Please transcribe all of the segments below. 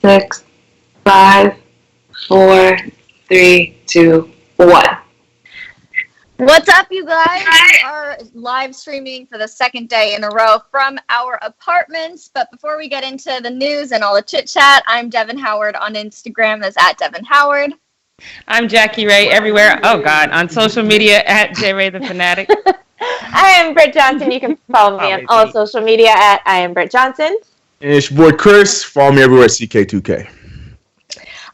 6, 5, 4, 3, 2, 1. What's up, you guys? We are live streaming for the second day in a row from our apartments. But before we get into the news and all the chit chat, I'm Devin Howard on Instagram. That's at Devin Howard. I'm Jackie Ray everywhere. Oh God, on social media at JRay the Fanatic. I am Britt Johnson. You can follow me on all social media at I am Britt Johnson. And it's your boy Chris. Follow me everywhere at CK2K.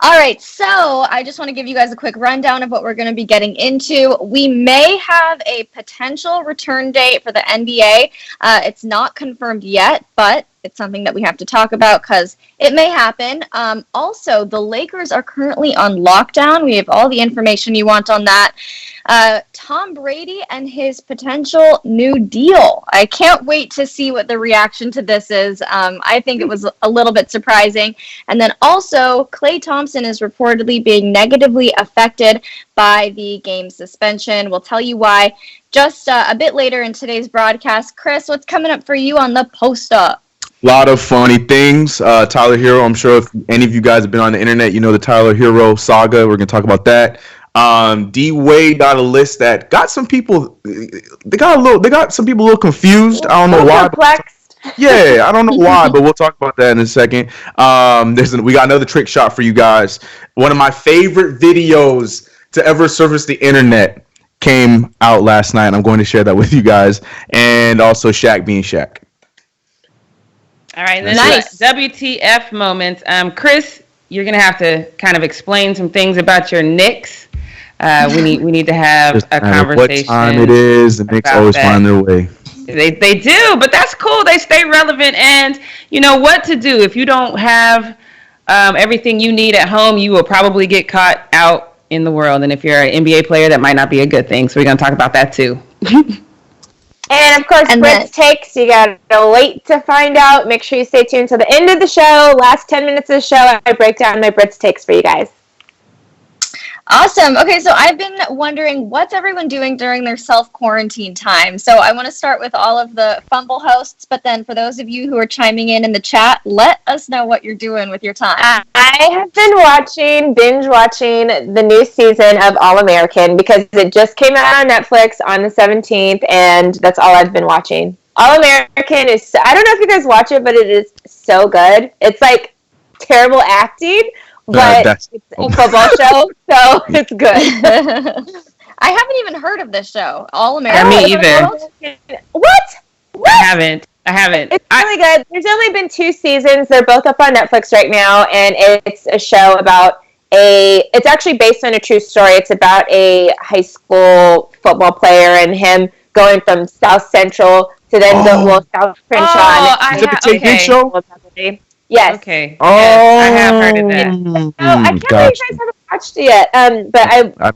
All right, so I just want to give you guys a quick rundown of what we're going to be getting into. We may have a potential return date for the NBA. It's not confirmed yet, but it's something that we have to talk about because it may happen. Also, the Lakers are currently on lockdown. We have all the information you want on that. Tom Brady and his potential new deal. I can't wait to see what the reaction to this is. I think it was a little bit surprising. And then also, Klay Thompson is reportedly being negatively affected by the game suspension. We'll tell you why just a bit later in today's broadcast. Chris, what's coming up for you on the post-up? A lot of funny things. Tyler Hero, I'm sure if any of you guys have been on the internet, you know the Tyler Hero saga. We're going to talk about that. D-Wade got a list that got some people. They got some people a little confused. I don't know why. Perplexed. Yeah, I don't know why, but we'll talk about that in a second. We got another trick shot for you guys. One of my favorite videos to ever surface the internet came out last night. I'm going to share that with you guys, and also Shaq being Shaq. All right, then nice. WTF moments. Chris, you're gonna have to kind of explain some things about your Knicks. We need to have a conversation. What time it is? The Knicks always find their way. They do, but that's cool. They stay relevant, and you know what to do. If you don't have everything you need at home, you will probably get caught out in the world. And if you're an NBA player, that might not be a good thing. So we're gonna talk about that too. And, of course, Britt's takes, you got to wait to find out. Make sure you stay tuned to the end of the show. Last 10 minutes of the show, I break down my Britt's takes for you guys. Awesome. Okay, so I've been wondering, what's everyone doing during their self-quarantine time? So I want to start with all of the Fumble hosts, but then for those of you who are chiming in the chat, let us know what you're doing with your time. I have been binge watching the new season of All-American because it just came out on Netflix on the 17th, and that's all I've been watching. All-American is, I don't know if you guys watch it, but it is so good. It's like terrible acting, but it's a football show, so it's good. I haven't even heard of this show, All-American. Me either. What? I haven't. It's really good. There's only been 2 seasons. They're both up on Netflix right now, and it's a show about it's actually based on a true story. It's about a high school football player and him going from South Central to then South Crenshaw. Is it the Take show? Yes. Okay. Oh, yes, I have heard of that. No, I can't believe you guys haven't watched it yet. But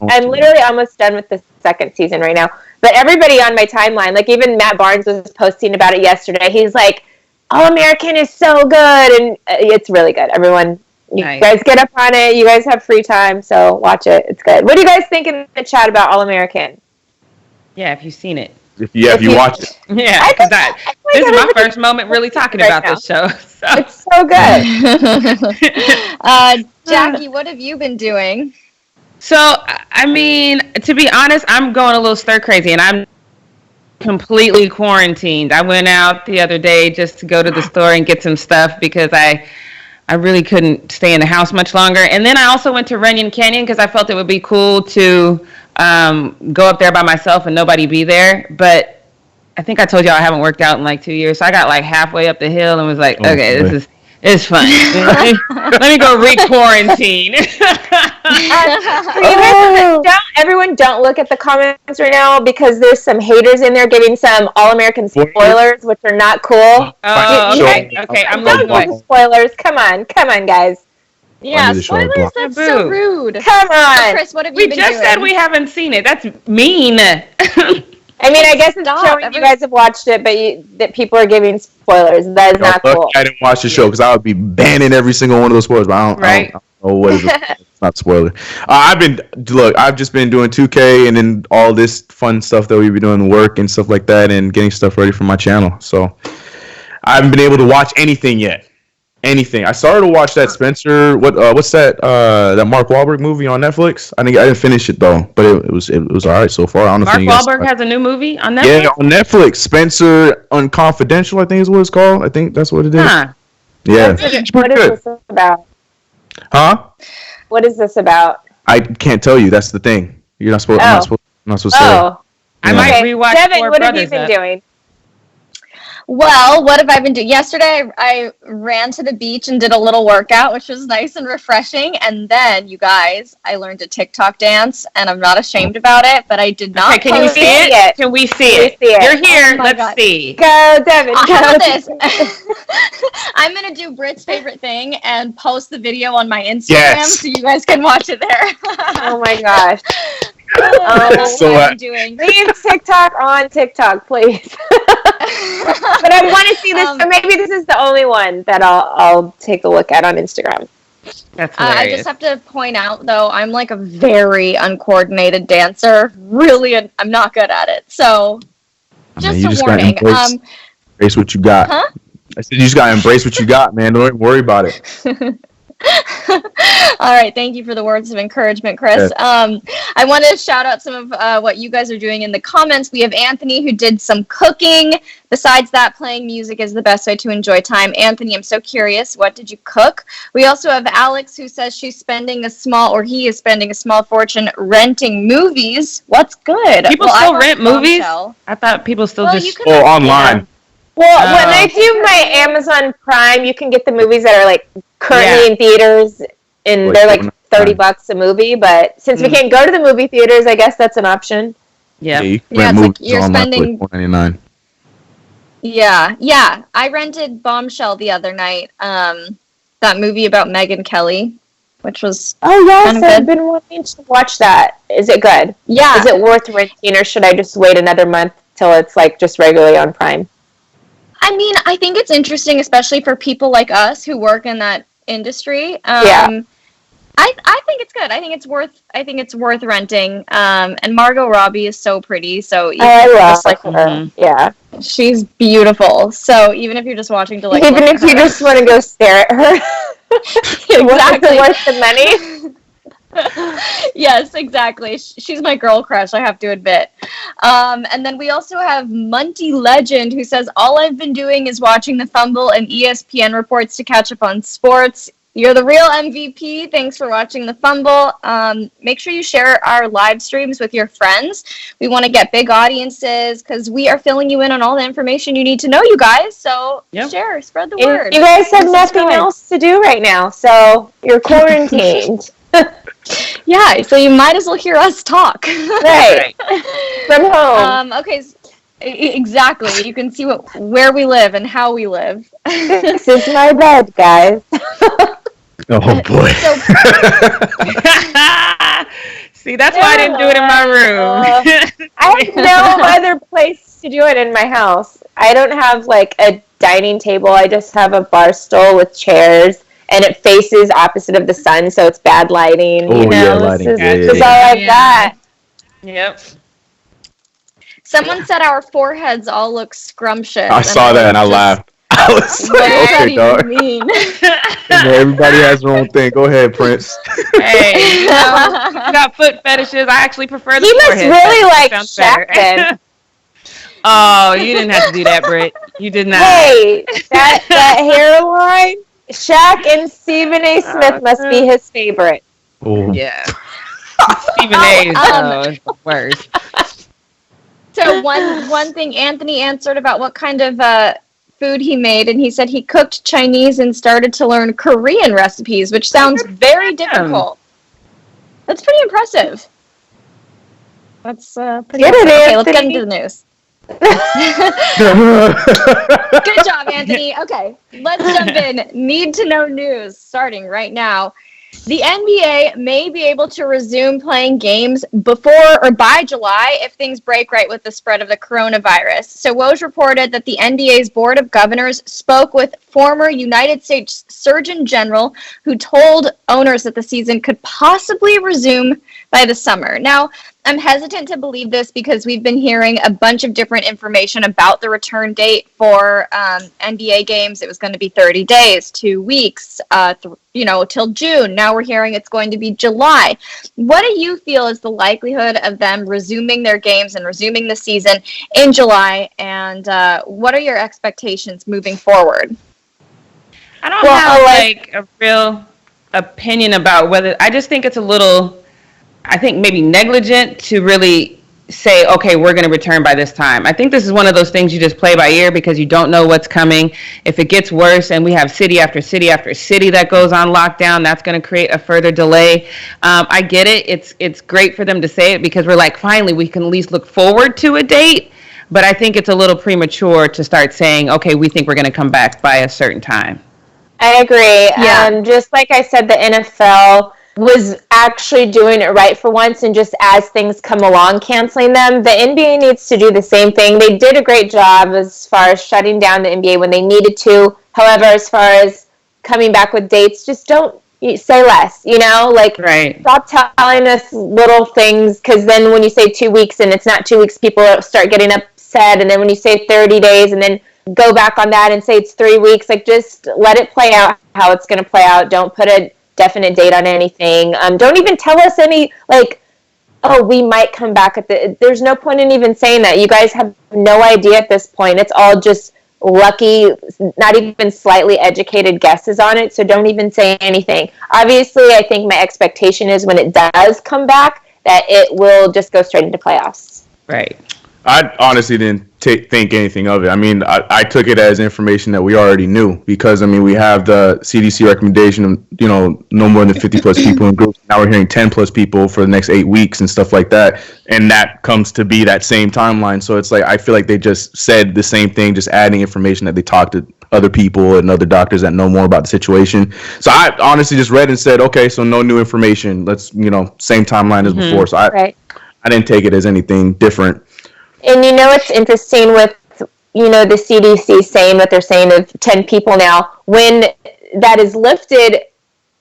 I'm literally almost done with the second season right now. But everybody on my timeline, like even Matt Barnes was posting about it yesterday. He's like, All-American is so good, and it's really good. Everyone, you guys get up on it. You guys have free time, so watch it. It's good. What do you guys think in the chat about All-American? Yeah, if you've seen it. If you watch it. Yeah, because this is my first moment really talking about this show. So. It's so good. Jackie, what have you been doing? So, I mean, to be honest, I'm going a little stir crazy, and I'm completely quarantined. I went out the other day just to go to the store and get some stuff because I really couldn't stay in the house much longer. And then I also went to Runyon Canyon because I felt it would be cool to go up there by myself and nobody be there. But I think I told y'all I haven't worked out in like 2 years. So I got like halfway up the hill and was like, okay, it's fun. Let me go re-quarantine. Everyone don't look at the comments right now because there's some haters in there giving some All-American spoilers, which are not cool. Okay. I'm looking at spoilers. Come on, guys. Yeah, spoilers, that's so rude. Come on. So Chris, what have you been doing? We just said we haven't seen it. That's mean. I mean, I guess it's showing you guys have watched it, but that people are giving spoilers. That is not cool. I didn't watch the show because I would be banning every single one of those spoilers. But I don't know what is it. It's not a spoiler. I've just been doing 2K and then all this fun stuff that we've been doing, work and stuff like that, and getting stuff ready for my channel. So I haven't been able to watch anything yet. anything. I started to watch that Spencer. What's that? That Mark Wahlberg movie on Netflix. I didn't finish it though, but it was all right so far. I don't know Mark if you guys Wahlberg has a new movie on Netflix? Yeah, on Netflix. Spencer Unconfidential, I think is what it's called. I think that's what it is. Huh. Yeah. What is this about? Huh? What is this about? I can't tell you. That's the thing. You're not supposed. I'm not supposed to say. Oh, I might okay. rewatch Devin, Four what have you Brothers been up. doing? Well, what have I been doing? Yesterday, I ran to the beach and did a little workout, which was nice and refreshing. And then, you guys, I learned a TikTok dance, and I'm not ashamed about it, but I did not. Okay, can you post see it? Can we see it? see it? You're here. Oh my Let's God. see. Go, Devin. How Go. about this? I'm going to do Britt's favorite thing and post the video on my Instagram Yes. so you guys can watch it there. Oh my gosh. That's So, what I'm doing. Leave TikTok on TikTok, please. But I want to see this. So maybe this is the only one that I'll take a look at on Instagram. That's I hilarious. just have to point out, though, I'm like a very uncoordinated dancer. Really, I'm not good at it. So, just you a just warning. gotta embrace what you got. Huh? I said you just gotta embrace what you got, man. Don't even worry about it. All right, thank you for the words of encouragement, Chris. I want to shout out some of what you guys are doing in the comments. We have Anthony who did some cooking. Besides that, playing music is the best way to enjoy time. Anthony, I'm so curious, what did you cook? We also have Alex who says he is spending a small fortune renting movies. What's good? People still rent movies? I thought people still online. Well, when I do my Amazon Prime, you can get the movies that are like currently in theaters, and they're like $30 a movie. But since we can't go to the movie theaters, I guess that's an option. You can Yeah, rent it's like movies you're online spending- for $4.99. Yeah. I rented Bombshell the other night. That movie about Megyn Kelly, which was Oh yes, kind of I've good. been wanting to watch that. Is it good? Yeah. Is it worth renting, or should I just wait another month till it's like just regularly on Prime? I mean, I think it's interesting, especially for people like us who work in that industry. Yeah. I think it's good. I think it's worth renting. And Margot Robbie is so pretty. So even I if you're love just like her. Yeah. she's beautiful. So even if you're just watching to like Even look if at you her- just want to go stare at her. Exactly. Worth the money. Yes, exactly. She's my girl crush, I have to admit. And then we also have Munty Legend who says, all I've been doing is watching the Fumble and ESPN reports to catch up on sports. You're the real MVP. Thanks for watching the Fumble. Make sure you share our live streams with your friends. We want to get big audiences because we are filling you in on all the information you need to know, you guys. So share, spread the word. You guys have nothing else to do right now, so you're quarantined. Yeah, so you might as well hear us talk. Right. From home. Okay, exactly. You can see where we live and how we live. This is my bed, guys. Oh boy. See, that's why I didn't do it in my room. I have no other place to do it in my house. I don't have like a dining table. I just have a bar stool with chairs, and it faces opposite of the sun, so it's bad lighting. Oh, you know, yeah, lighting. this is all I've got. Yep. Someone said our foreheads all look scrumptious. I saw that and I laughed. I was What like, does that okay, even dog. mean? Everybody has their own thing. Go ahead, Prince. Hey, you got foot fetishes. I actually prefer the He must forehead. really That like sounds Shaq better. then. Oh, you didn't have to do that, Britt. You did not. Hey, that hairline, Shaq and Stephen A. Smith must be his favorite. Oh. Yeah. Stephen A. is the worst. So one thing Anthony answered about what kind of food he made, and he said he cooked Chinese and started to learn Korean recipes, which sounds very difficult. That's pretty impressive. That's pretty Get it, impressive. Okay, let's get Anthony. into the news. Good job, Anthony. Okay, let's jump in. Need to know news starting right now. The NBA may be able to resume playing games before or by July if things break right with the spread of the coronavirus. So Woj reported that the NBA's Board of Governors spoke with former United States Surgeon General who told owners that the season could possibly resume by the summer. Now, I'm hesitant to believe this because we've been hearing a bunch of different information about the return date for NBA games. It was going to be 30 days, 2 weeks, till June. Now we're hearing it's going to be July. What do you feel is the likelihood of them resuming their games and resuming the season in July? And what are your expectations moving forward? I don't have a real opinion about whether. I just think it's a little, I think maybe negligent to really say, okay, we're going to return by this time. I think this is one of those things you just play by ear because you don't know what's coming. If it gets worse and we have city after city after city that goes on lockdown, that's going to create a further delay. I get it. It's great for them to say it because we're like, finally, we can at least look forward to a date. But I think it's a little premature to start saying, okay, we think we're going to come back by a certain time. I agree. Yeah. Just like I said, the NFL was actually doing it right for once, and just as things come along, canceling them. The NBA needs to do the same thing. They did a great job as far as shutting down the NBA when they needed to. However, as far as coming back with dates, just don't say less, Right. Stop telling us little things, because then when you say 2 weeks and it's not 2 weeks, people start getting upset. And then when you say 30 days and then go back on that and say it's 3 weeks, just let it play out how it's going to play out. Don't put a definite date on anything. Don't even tell us any, we might come back there's no point in even saying that. You guys have no idea at this point. It's all just lucky, not even slightly educated guesses on it, so don't even say anything. Obviously, I think my expectation is when it does come back, that it will just go straight into playoffs. Right. I honestly didn't think anything of it. I mean, I took it as information that we already knew because, we have the CDC recommendation of, no more than 50 plus people in groups. Now we're hearing 10 plus people for the next 8 weeks and stuff like that. And that comes to be that same timeline. So it's I feel like they just said the same thing, just adding information that they talked to other people and other doctors that know more about the situation. So I honestly just read and said, okay, so no new information. Let's, same timeline as before. So I didn't take it as anything different. And it's interesting with, the CDC saying what they're saying of 10 people now. When that is lifted,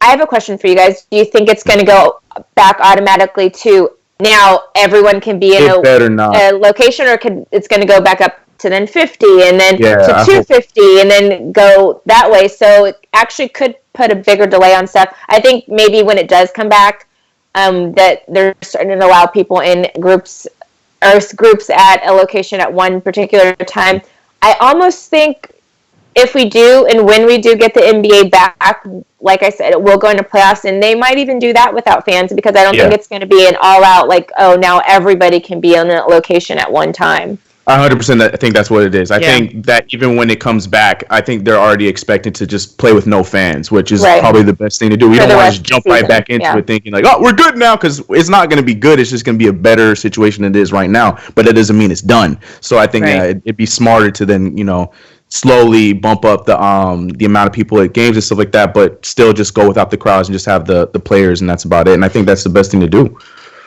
I have a question for you guys. Do you think it's going to go back automatically to now everyone can be in a location, or it's going to go back up to then 50 and then to 250 and then go that way? So it actually could put a bigger delay on stuff. I think maybe when it does come back, that they're starting to allow people in groups at a location at one particular time. I almost think if we do and when we do get the NBA back, like I said, it will go into playoffs, and they might even do that without fans because I don't think it's going to be an all-out now everybody can be in a location at one time. 100%. I think that's what it is. I think that even when it comes back, I think they're already expected to just play with no fans, which is probably the best thing to do. We don't want to just jump right back into it thinking we're good now, because it's not going to be good. It's just going to be a better situation than it is right now. But that doesn't mean it's done. So I think it'd be smarter to then, slowly bump up the amount of people at games and stuff like that, but still just go without the crowds and just have the players, and that's about it. And I think that's the best thing to do.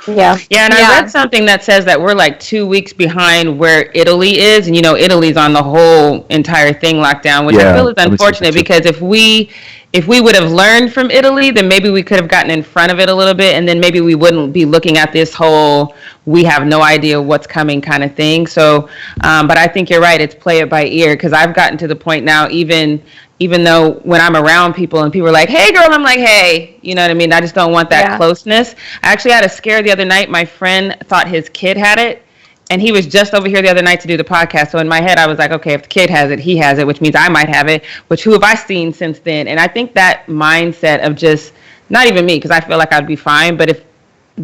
Yeah, and I read something that says that we're 2 weeks behind where Italy is, and Italy's on the whole entire thing locked down, which I feel is unfortunate because if we would have learned from Italy, then maybe we could have gotten in front of it a little bit, and then maybe we wouldn't be looking at this whole we have no idea what's coming kind of thing. So, but I think you're right. It's play it by ear, because I've gotten to the point now, even though when I'm around people and people are like, hey, girl, I'm like, hey, you know what I mean? I just don't want that closeness. I actually had a scare the other night. My friend thought his kid had it, and he was just over here the other night to do the podcast. So in my head, I was like, okay, if the kid has it, he has it, which means I might have it, which who have I seen since then? And I think that mindset of just, not even me, because I feel like I'd be fine, but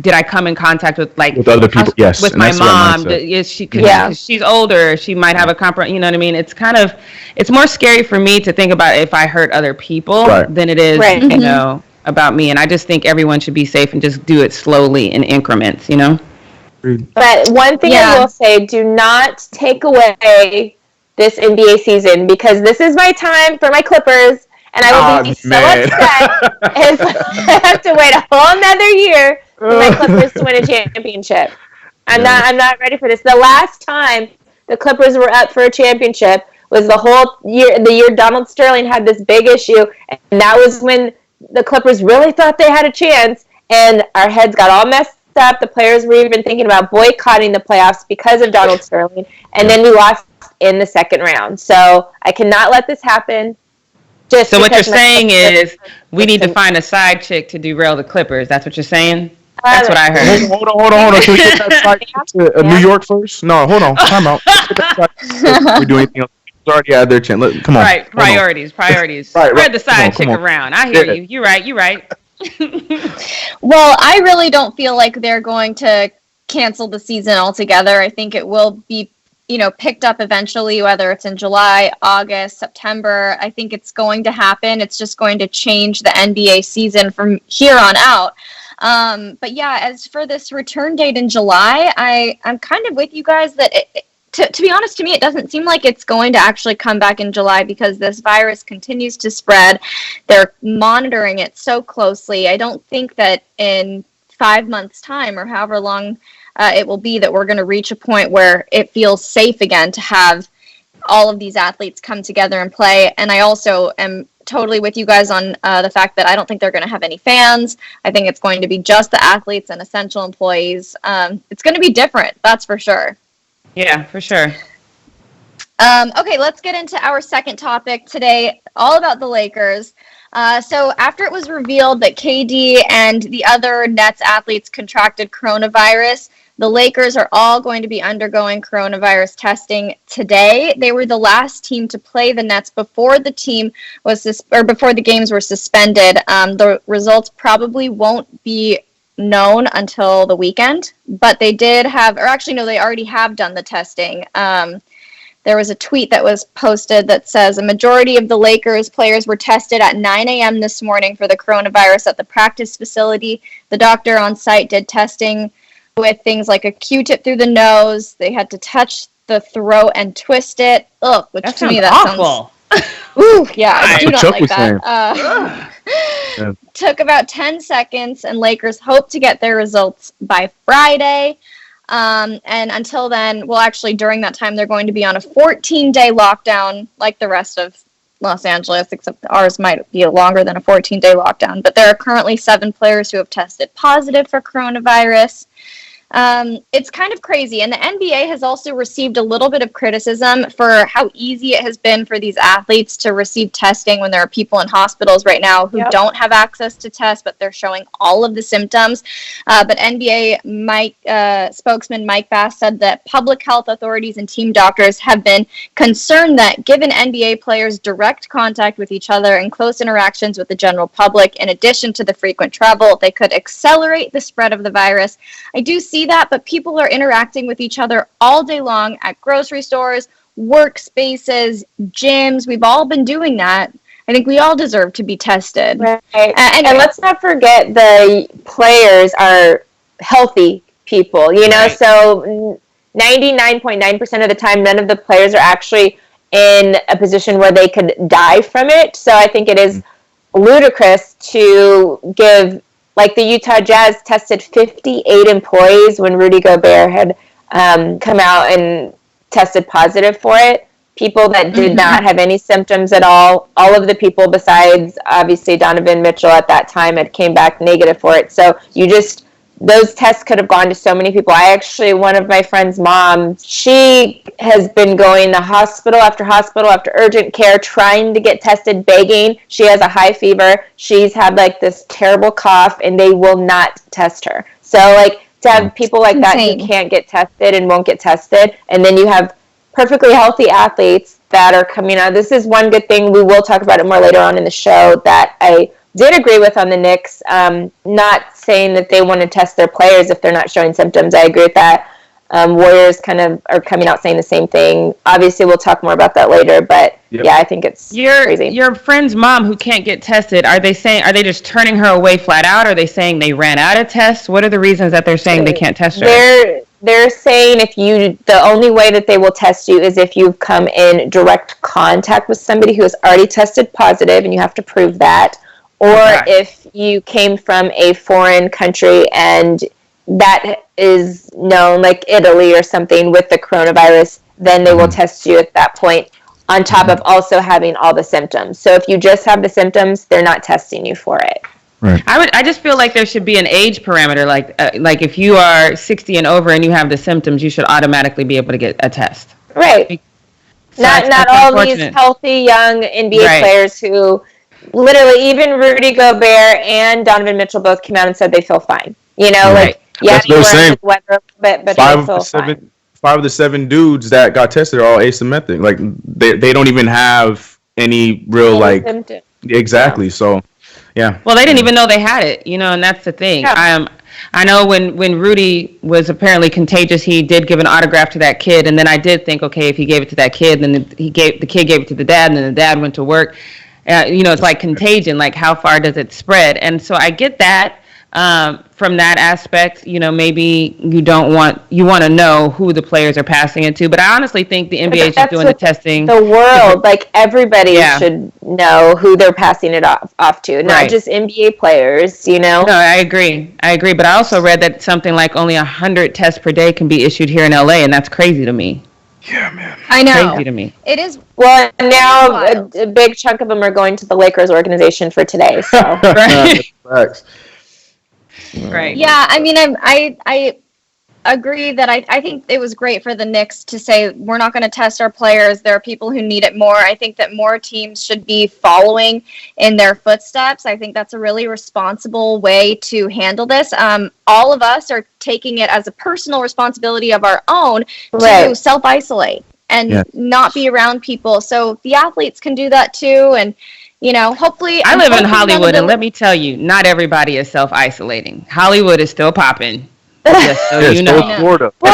did I come in contact with other people? Yes, with my mom? Is she? Cause she's older. She might have a you know what I mean? It's more scary for me to think about if I hurt other people than it is, about me. And I just think everyone should be safe and just do it slowly in increments. But one thing I will say: do not take away this NBA season, because this is my time for my Clippers. And I will be so upset if I have to wait a whole another year for my Clippers to win a championship. I'm not ready for this. The last time the Clippers were up for a championship was the year Donald Sterling had this big issue, and that was when the Clippers really thought they had a chance, and our heads got all messed up. The players were even thinking about boycotting the playoffs because of Donald Sterling, and then we lost in the second round. So I cannot let this happen. So what you're saying is we need to find a side chick to derail the Clippers. That's what you're saying? That's what I heard. Hold on. Can we get that side chick to New York first? No, hold on. Time out. We're doing anything else. It's already out there, Chen. Come on. Right. Priorities. Spread the side chick around. I hear you. You're right. Well, I really don't feel like they're going to cancel the season altogether. I think it will be, picked up eventually, whether it's in July, August, September. I think it's going to happen. It's just going to change the NBA season from here on out. But yeah, as for this return date in July, I'm kind of with you guys that to be honest, to me, it doesn't seem like it's going to actually come back in July because this virus continues to spread. They're monitoring it so closely. I don't think that in 5 months' time or however long it will be that we're going to reach a point where it feels safe again to have all of these athletes come together and play. And I also am totally with you guys on the fact that I don't think they're going to have any fans. I think it's going to be just the athletes and essential employees. It's going to be different, that's for sure. Yeah, for sure. Okay, let's get into our second topic today, all about the Lakers. So after it was revealed that KD and the other Nets athletes contracted coronavirus, the Lakers are all going to be undergoing coronavirus testing today. They were the last team to play the Nets before the team was before the games were suspended. The results probably won't be known until the weekend, but they did have, or actually no, they already have done the testing. There was a tweet that was posted that says a majority of the Lakers players were tested at 9 a.m. this morning for the coronavirus at the practice facility. The doctor on site did testing with things like a Q-tip through the nose. They had to touch the throat and twist it. Ugh, which that to me that awful. Ooh, yeah, I do not Chuck like was that. Took about 10 seconds, and Lakers hope to get their results by Friday. And until then, well, actually, during that time, they're going to be on a 14-day lockdown like the rest of Los Angeles, except ours might be longer than a 14-day lockdown. But there are currently 7 players who have tested positive for coronavirus. It's kind of crazy. And the NBA has also received a little bit of criticism for how easy it has been for these athletes to receive testing when there are people in hospitals right now who don't have access to tests, but they're showing all of the symptoms. But NBA spokesman Mike Bass said that public health authorities and team doctors have been concerned that given NBA players' direct contact with each other and close interactions with the general public, in addition to the frequent travel, they could accelerate the spread of the virus. I do see that, but people are interacting with each other all day long at grocery stores, workspaces, gyms. We've all been doing that. I think we all deserve to be tested. Right. And let's not forget the players are healthy people, right. So 99.9% of the time, none of the players are actually in a position where they could die from it. So I think it is ludicrous to give. Like the Utah Jazz tested 58 employees when Rudy Gobert had come out and tested positive for it. People that did not have any symptoms at all. All of the people besides, obviously, Donovan Mitchell at that time had came back negative for it. So those tests could have gone to so many people. One of my friend's mom, she has been going to hospital after urgent care, trying to get tested, begging. She has a high fever. She's had this terrible cough, and they will not test her. So to have people like that who can't get tested and won't get tested, and then you have perfectly healthy athletes that are coming out. This is one good thing. We will talk about it more later on in the show that I did agree with on the Knicks, not saying that they want to test their players if they're not showing symptoms. I agree with that. Warriors kind of are coming out saying the same thing. Obviously, we'll talk more about that later, but yeah, I think it's crazy. Your friend's mom who can't get tested, are they just turning her away flat out? Are they saying they ran out of tests? What are the reasons that they're saying they can't test her? They're saying the only way that they will test you is if you've come in direct contact with somebody who has already tested positive, and you have to prove that. Or if you came from a foreign country and that is known, like Italy or something, with the coronavirus, then they will test you at that point, on top of also having all the symptoms. So if you just have the symptoms, they're not testing you for it. Right. I just feel like there should be an age parameter. Like if you are 60 and over and you have the symptoms, you should automatically be able to get a test. Right. So not all these healthy young NBA players who literally, even Rudy Gobert and Donovan Mitchell both came out and said they feel fine. You know, like, yeah, you were with weather a little bit, but they feel fine. 5 of the 7 dudes that got tested are all asymptomatic. Like they don't even have any real symptoms. Exactly. Yeah. So, yeah. Well, they didn't even know they had it, and that's the thing. Yeah. I know when Rudy was apparently contagious, he did give an autograph to that kid, and then I did think, okay, if he gave it to that kid, then the kid gave it to the dad, and then the dad went to work. It's like contagion. Like, how far does it spread? And so I get that. From that aspect, maybe you want to know who the players are passing it to, but I honestly think the NBA is just doing the testing. The world, like everybody should know who they're passing it off to, not just NBA players, No, I agree, but I also read that something like only 100 tests per day can be issued here in LA, and that's crazy to me. Yeah, man. I know. Crazy to me. It is. Well, now a big chunk of them are going to the Lakers organization for today, so. Facts. Right. Yeah, I mean, I agree that I think it was great for the Knicks to say we're not going to test our players. There are people who need it more. I think that more teams should be following in their footsteps. I think that's a really responsible way to handle this. All of us are taking it as a personal responsibility of our own to self-isolate and not be around people. So the athletes can do that too, and hopefully. I live in Hollywood, and let me tell you, not everybody is self-isolating. Hollywood is still popping. Just so you know. Florida. Well,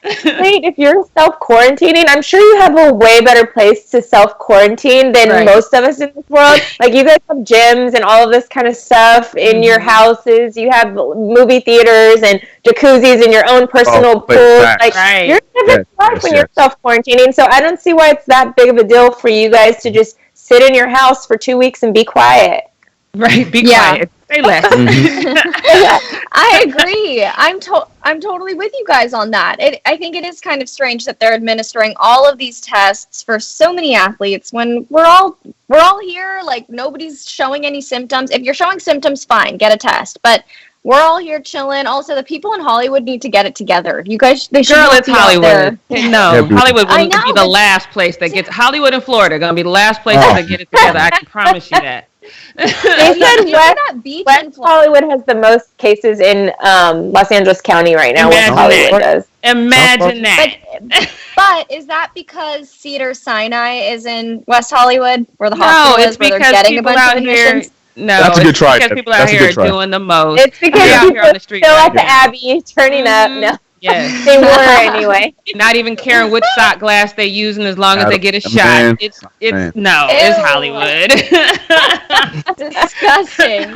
if you're self-quarantining, I'm sure you have a way better place to self-quarantine than most of us in this world. Like, you guys have gyms and all of this kind of stuff in your houses. You have movie theaters and jacuzzis and your own personal pools. Like, you're living life when you're self-quarantining. So I don't see why it's that big of a deal for you guys to just sit in your house for 2 weeks and be quiet. Right, be quiet. Say less. I agree. I'm totally with you guys on that. I think it is kind of strange that they're administering all of these tests for so many athletes when we're all here. Like, nobody's showing any symptoms. If you're showing symptoms, fine, get a test. But we're all here chilling. Also, the people in Hollywood need to get it together. You guys, they should. Girl, it's Hollywood. No, Hollywood will be the last place that gets. Hollywood and Florida are going to be the last places that get it together. I can promise you that. They said West Hollywood has the most cases in Los Angeles County right now. Imagine that. But is that because Cedars-Sinai is in West Hollywood, where the hospital is, where they're getting a bunch of admissions? No, that's a good try. Because people out here are doing the most. It's because out here on the street still at the Abbey, turning up. No. Yes. They were anyway. Not even caring which shot glass they're using as long as they get a shot. It's Hollywood. Disgusting.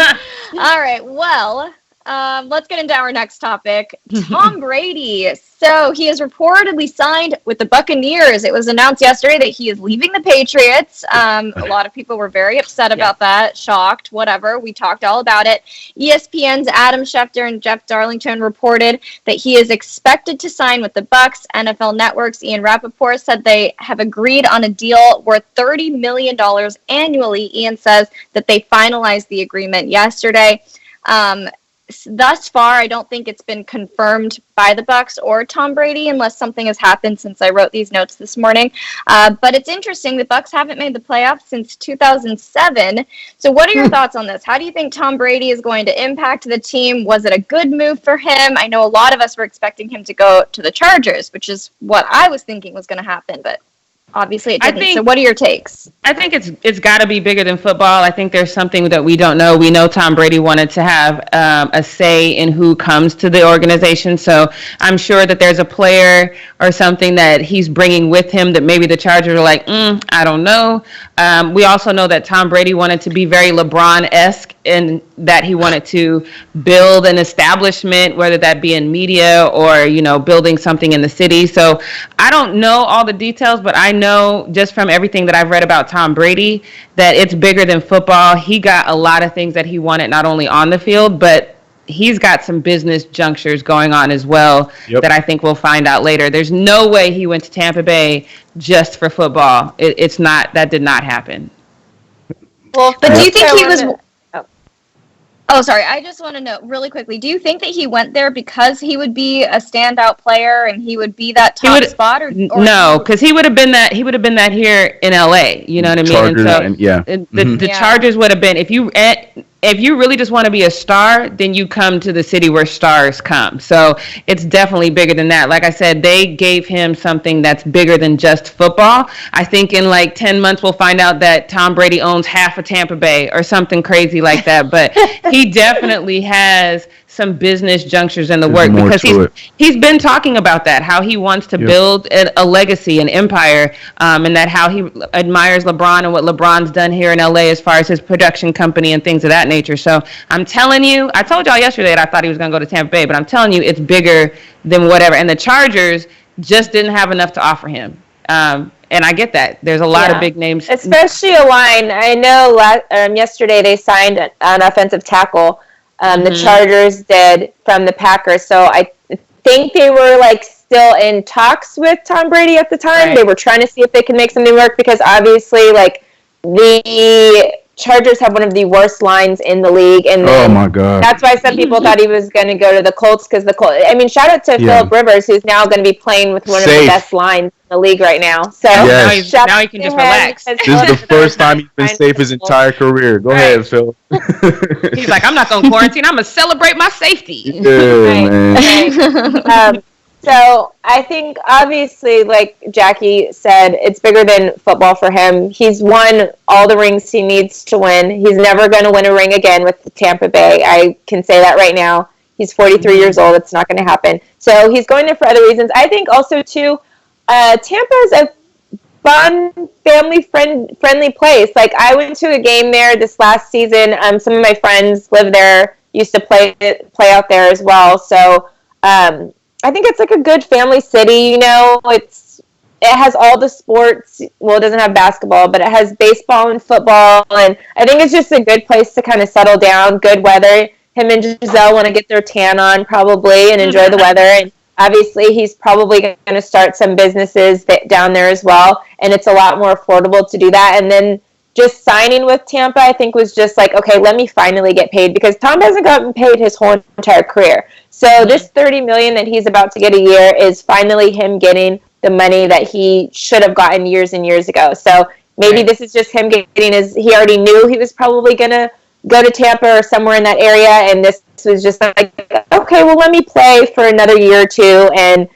All right, well, let's get into our next topic. Tom Brady. So he has reportedly signed with the Buccaneers. It was announced yesterday that he is leaving the Patriots. A lot of people were very upset about that, shocked, whatever. We talked all about it. ESPN's Adam Schefter and Jeff Darlington reported that he is expected to sign with the Bucs. NFL Network's Ian Rappaport said they have agreed on a deal worth $30 million annually. Ian says that they finalized the agreement yesterday. Thus far, I don't think it's been confirmed by the Bucs or Tom Brady, unless something has happened since I wrote these notes this morning. But it's interesting. The Bucs haven't made the playoffs since 2007. So what are your thoughts on this? How do you think Tom Brady is going to impact the team? Was it a good move for him? I know a lot of us were expecting him to go to the Chargers, which is what I was thinking was going to happen, but obviously it didn't. So what are your takes? I think it's got to be bigger than football. I think there's something that we don't know. We know Tom Brady wanted to have a say in who comes to the organization. So I'm sure that there's a player or something that he's bringing with him that maybe the Chargers are like, I don't know. We also know that Tom Brady wanted to be very LeBron-esque in that he wanted to build an establishment, whether that be in media or, building something in the city. So I don't know all the details, but I know just from everything that I've read about Tom Brady that it's bigger than football. He got a lot of things that he wanted, not only on the field, but he's got some business junctures going on as well that I think we'll find out later. There's no way he went to Tampa Bay just for football. That did not happen. Well, but do you think he was... Oh, sorry. I just want to know really quickly. Do you think that he went there because he would be a standout player and he would be that top spot, or no? Because he would have been that. He would have been that here in LA. You know what I mean? Chargers, and so the Chargers would have been if you really just want to be a star, then you come to the city where stars come. So it's definitely bigger than that. Like I said, they gave him something that's bigger than just football. I think in like 10 months, we'll find out that Tom Brady owns half of Tampa Bay or something crazy like that. But he definitely has some business junctures in the work, because he's been talking about that, how he wants to build a legacy, an empire, and that how he admires LeBron and what LeBron's done here in LA as far as his production company and things of that nature. So I'm telling you, I told y'all yesterday that I thought he was going to go to Tampa Bay, but I'm telling you, it's bigger than whatever. And the Chargers just didn't have enough to offer him. And I get that. There's a lot of big names. Especially a line. I know yesterday they signed an offensive tackle. The Chargers did, from the Packers. So I think they were like still in talks with Tom Brady at the time. Right. They were trying to see if they could make something work, because obviously like the Chargers have one of the worst lines in the league, and oh my god, that's why some people thought he was going to go to the Colts, because the Colts. I mean, shout out to Phillip Rivers, who's now going to be playing with one of the best lines in the league right now. So now he can just relax. This is the first time he's been safe his entire career. Go ahead, Phil. He's like, I'm not going to quarantine. I'm going to celebrate my safety. Yeah, man. So I think, obviously, like Jackie said, it's bigger than football for him. He's won all the rings he needs to win. He's never going to win a ring again with Tampa Bay. I can say that right now. He's 43 years old. It's not going to happen. So he's going there for other reasons. I think also, too, Tampa is a fun, family-friendly place. Like, I went to a game there this last season. Some of my friends live there, used to play out there as well. So, I think it's like a good family city, you know. It has all the sports. Well, it doesn't have basketball, but it has baseball and football, and I think it's just a good place to kind of settle down. Good weather. Him and Giselle want to get their tan on probably and enjoy the weather. And obviously, he's probably going to start some businesses down there as well, and it's a lot more affordable to do that. And then just signing with Tampa, I think, was just like, okay, let me finally get paid, because Tom hasn't gotten paid his whole entire career. So this $30 million that he's about to get a year is finally him getting the money that he should have gotten years and years ago. So maybe this is just him getting he already knew he was probably going to go to Tampa or somewhere in that area, and this was just like, okay, well, let me play for another year or two and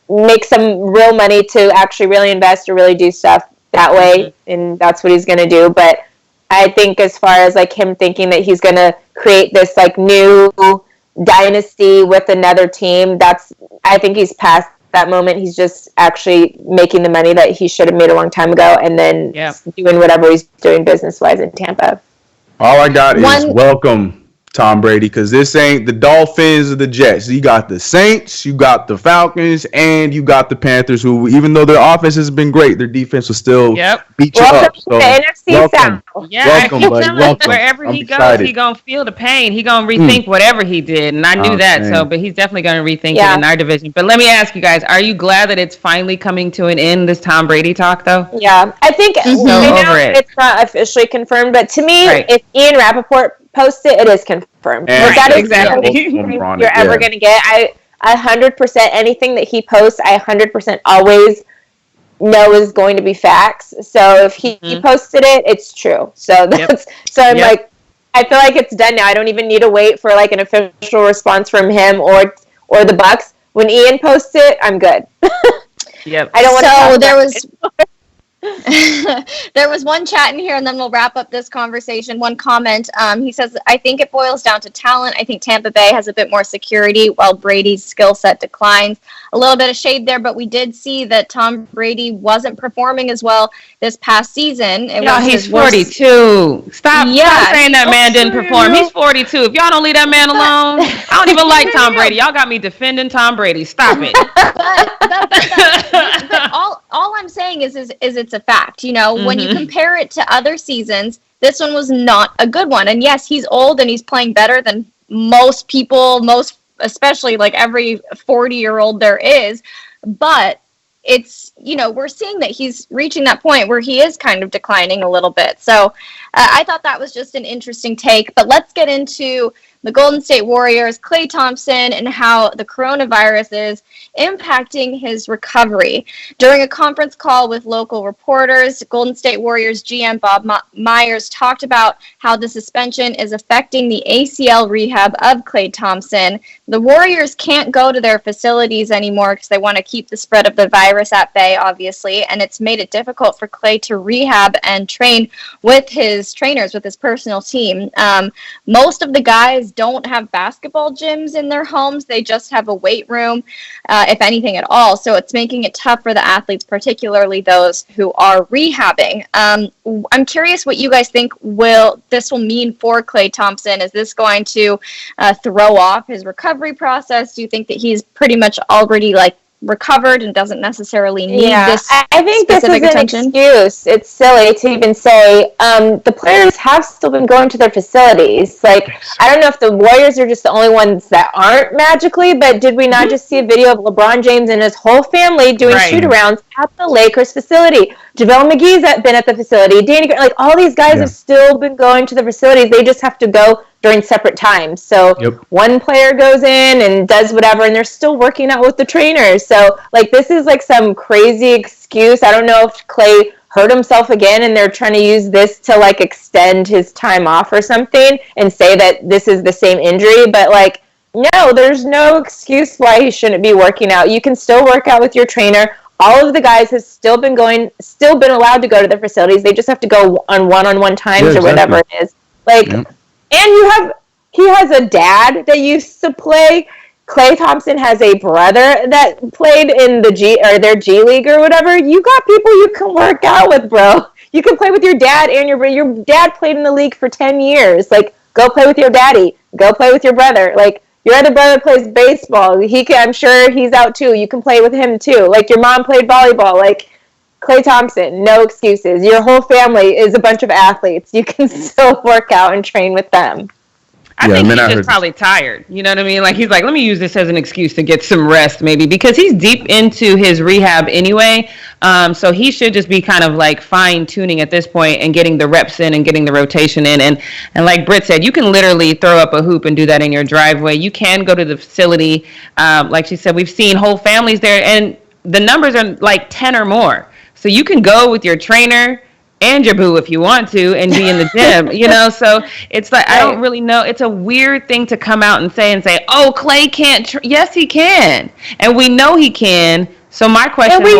make some real money to actually really invest or really do stuff that way, and that's what he's going to do. But I think as far as like him thinking that he's going to create this like new dynasty with another team, I think he's past that moment. He's just actually making the money that he should have made a long time ago, and then doing whatever he's doing business-wise in Tampa. All I got is welcome, Tom Brady, because this ain't the Dolphins or the Jets. You got the Saints, you got the Falcons, and you got the Panthers, who, even though their offense has been great, their defense will still beat you up. So, the NFC South. Welcome, buddy. Welcome. Wherever he goes, he's going to feel the pain. He's going to rethink whatever he did, and I knew that. Man. So, but he's definitely going to rethink it in our division. But let me ask you guys, are you glad that it's finally coming to an end, this Tom Brady talk, though? Yeah. I think it's not officially confirmed, but to me, if Ian Rappaport post it is confirmed. That is exactly you're ever going to get. I 100% anything that he posts, I 100% always know is going to be facts. So if he posted it, it's true. So that's I'm like, I feel like it's done now. I don't even need to wait for like an official response from him or the Bucks. When Ian posts it, I'm good. I don't want to. So there was. There was one chat in here, and then we'll wrap up this conversation. One comment. He says, I think it boils down to talent. I think Tampa Bay has a bit more security while Brady's skill set declines. A little bit of shade there, but we did see that Tom Brady wasn't performing as well this past season. He's 42. Stop saying that man didn't perform. He's 42. If y'all don't leave that man alone, I don't even like Tom Brady. Y'all got me defending Tom Brady. Stop it. But all I'm saying is it's a fact. You know, when you compare it to other seasons, this one was not a good one. And yes, he's old and he's playing better than most people, especially like every 40-year-old there is. But it's, we're seeing that he's reaching that point where he is kind of declining a little bit. So I thought that was just an interesting take. But let's get into the Golden State Warriors, Klay Thompson, and how the coronavirus is impacting his recovery. During a conference call with local reporters, Golden State Warriors GM Bob Myers talked about how the suspension is affecting the ACL rehab of Klay Thompson. The Warriors can't go to their facilities anymore because they want to keep the spread of the virus at bay, obviously, and it's made it difficult for Klay to rehab and train with his trainers, with his personal team. Most of the guys don't have basketball gyms in their homes. They just have a weight room, if anything at all. So it's making it tough for the athletes, particularly those who are rehabbing. I'm curious what you guys think this will mean for Klay Thompson. Is this going to throw off his recovery process? Do you think that he's pretty much already recovered and doesn't necessarily need this I think this is attention? An excuse. It's silly to even say the players have still been going to their facilities. I don't know if the Warriors are just the only ones that aren't magically, but did we not just see a video of LeBron James and his whole family doing shoot-arounds at the Lakers facility? JaVale McGee's been at the facility. Danny, all these guys have still been going to the facilities. They just have to go during separate times. So one player goes in and does whatever, and they're still working out with the trainers. So this is some crazy excuse. I don't know if Klay hurt himself again and they're trying to use this to extend his time off or something and say that this is the same injury. But no, there's no excuse why he shouldn't be working out. You can still work out with your trainer. All of the guys have still been allowed to go to the facilities. They just have to go on one-on-one times or whatever it is. And he has a dad that used to play. Klay Thompson has a brother that played in their G League or whatever. You got people you can work out with, bro. You can play with your dad and your dad played in the league for 10 years. Go play with your daddy. Go play with your brother. Your other brother plays baseball. I'm sure he's out too. You can play with him too. Your mom played volleyball. Klay Thompson, no excuses. Your whole family is a bunch of athletes. You can still work out and train with them. I think he's just probably tired. You know what I mean? He's let me use this as an excuse to get some rest maybe, because he's deep into his rehab anyway. So he should just be kind of fine tuning at this point and getting the reps in and getting the rotation in. And like Britt said, you can literally throw up a hoop and do that in your driveway. You can go to the facility. Like she said, we've seen whole families there, and the numbers are 10 or more. So you can go with your trainer and your boo if you want to and be in the gym, so it's I don't really know. It's a weird thing to come out and say, oh, Klay can't. Yes, he can. And we know he can. So my question is,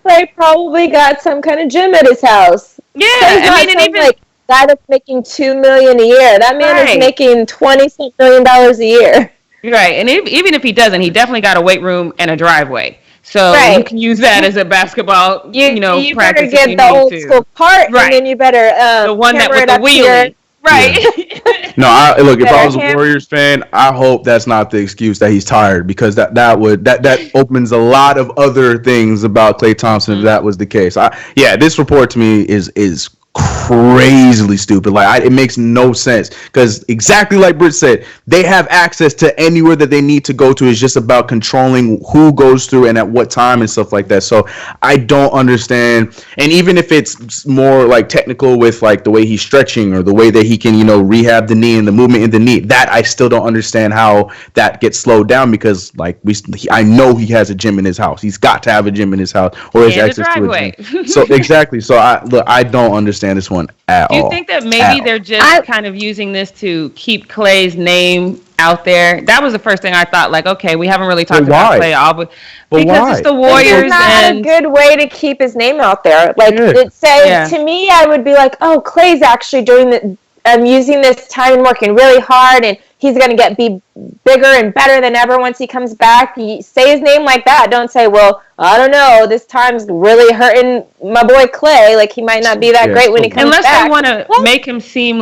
Klay probably got some kind of gym at his house. Yeah. Klay's not some guy that's making $2 million a year. That man is making $20 million a year. Right. And even if he doesn't, he definitely got a weight room and a driveway. So you can use that as a basketball, you practice. You better get the old school part, and then you better the one that with the wheelie. Right. Yeah. No, look. If I was a Warriors fan, I hope that's not the excuse that he's tired, because that opens a lot of other things about Klay Thompson if that was the case. This report to me is crazily stupid. It makes no sense, because exactly like Britt said, they have access to anywhere that they need to go to. It's just about controlling who goes through and at what time and stuff like that. So I don't understand. And even if it's more technical with the way he's stretching or the way that he can rehab the knee and the movement in the knee, that I still don't understand how that gets slowed down, because I know he has a gym in his house. He's got to have a gym in his house, or his access to a gym. So exactly. So I don't understand this one at all. Do you think that maybe they're just kind of using this to keep Klay's name out there? That was the first thing I thought. Okay, we haven't really talked about Klay all, but because why? it's the Warriors. It's not a good way to keep his name out there. To me, I would be oh, Klay's actually doing using this time and working really hard, and he's going to be bigger and better than ever once he comes back. You say his name like that. Don't say, well, I don't know, this time's really hurting my boy Klay. He might not be that great when he comes back. Unless they want to make him seem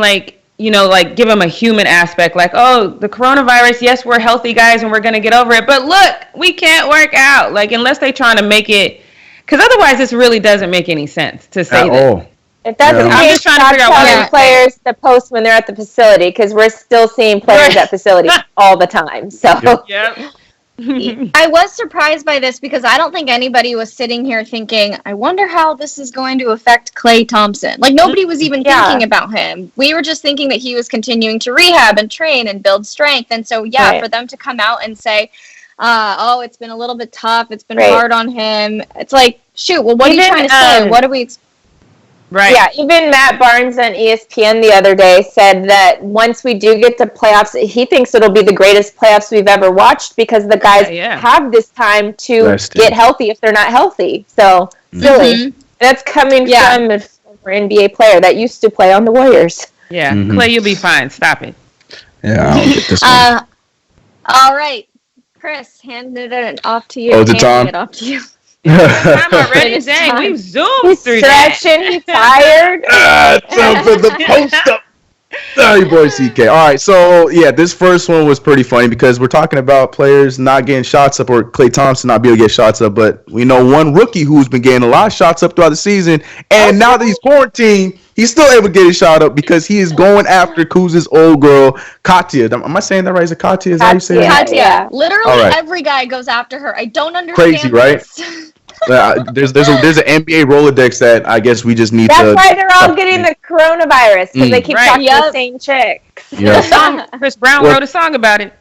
give him a human aspect. Oh, the coronavirus, yes, we're healthy guys and we're going to get over it. But look, we can't work out. Unless they're trying to make it, because otherwise this really doesn't make any sense to say that. If that's the case, stop telling players to post when they're at the facility, because we're still seeing players at facilities all the time. So I was surprised by this because I don't think anybody was sitting here thinking, I wonder how this is going to affect Klay Thompson. Like, nobody was even thinking about him. We were just thinking that he was continuing to rehab and train and build strength. And so, for them to come out and say, it's been a little bit tough, it's been hard on him. It's like, shoot, well, what are you trying to say? What do we expect? Right. Yeah, even Matt Barnes on ESPN the other day said that once we do get to playoffs, he thinks it'll be the greatest playoffs we've ever watched because the guys have this time to get healthy if they're not healthy. So, silly. That's coming from a former NBA player that used to play on the Warriors. Yeah, Klay, you'll be fine. Stop it. Yeah, I'll get this one. All right. Chris, handed it off to you. Oh, the time? It off to you. I'm already. Dang, we've zoomed through that. He's tired. Time for the post up. Sorry, boy, CK. All right, so this first one was pretty funny because we're talking about players not getting shots up or Klay Thompson not being able to get shots up, but we know one rookie who's been getting a lot of shots up throughout the season, and now that he's quarantined, he's still able to get his shot up because he is going after Kuz's old girl, Katya. Am I saying that right? Is it Katya? Is that how you say it? Katya. Literally every guy goes after her. I don't understand. Crazy, right? There's an NBA Rolodex that I guess we just need to. That's why they're all getting the coronavirus because they keep talking to the same chick. Yeah. Chris Brown wrote a song about it.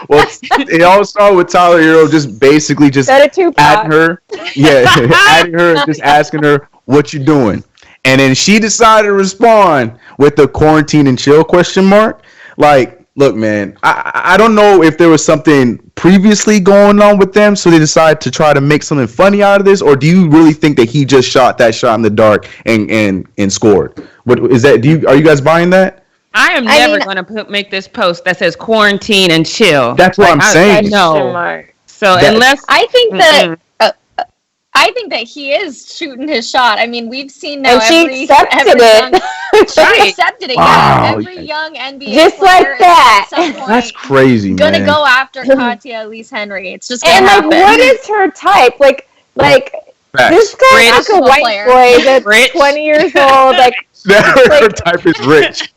Well, it all started with Tyler Hero just basically just adding her, adding her and just asking her what you doing, and then she decided to respond with the quarantine and chill question mark. Like, look, man, I don't know if there was something previously going on with them, so they decided to try to make something funny out of this, or do you really think that he just shot that shot in the dark and scored? What is that? Are you guys buying that? I am never going to make this post that says quarantine and chill. That's what I'm saying. No. So unless I think that. I think that he is shooting his shot. I mean, we've seen now every it. She accepted it. Wow. Every young NBA just player like that. At some point that's crazy, man. Gonna go after Katya Elise Henry. It's just gonna happen. Like, what is her type? Like this guy's like a white boy that's 20 years old. Like her type is rich.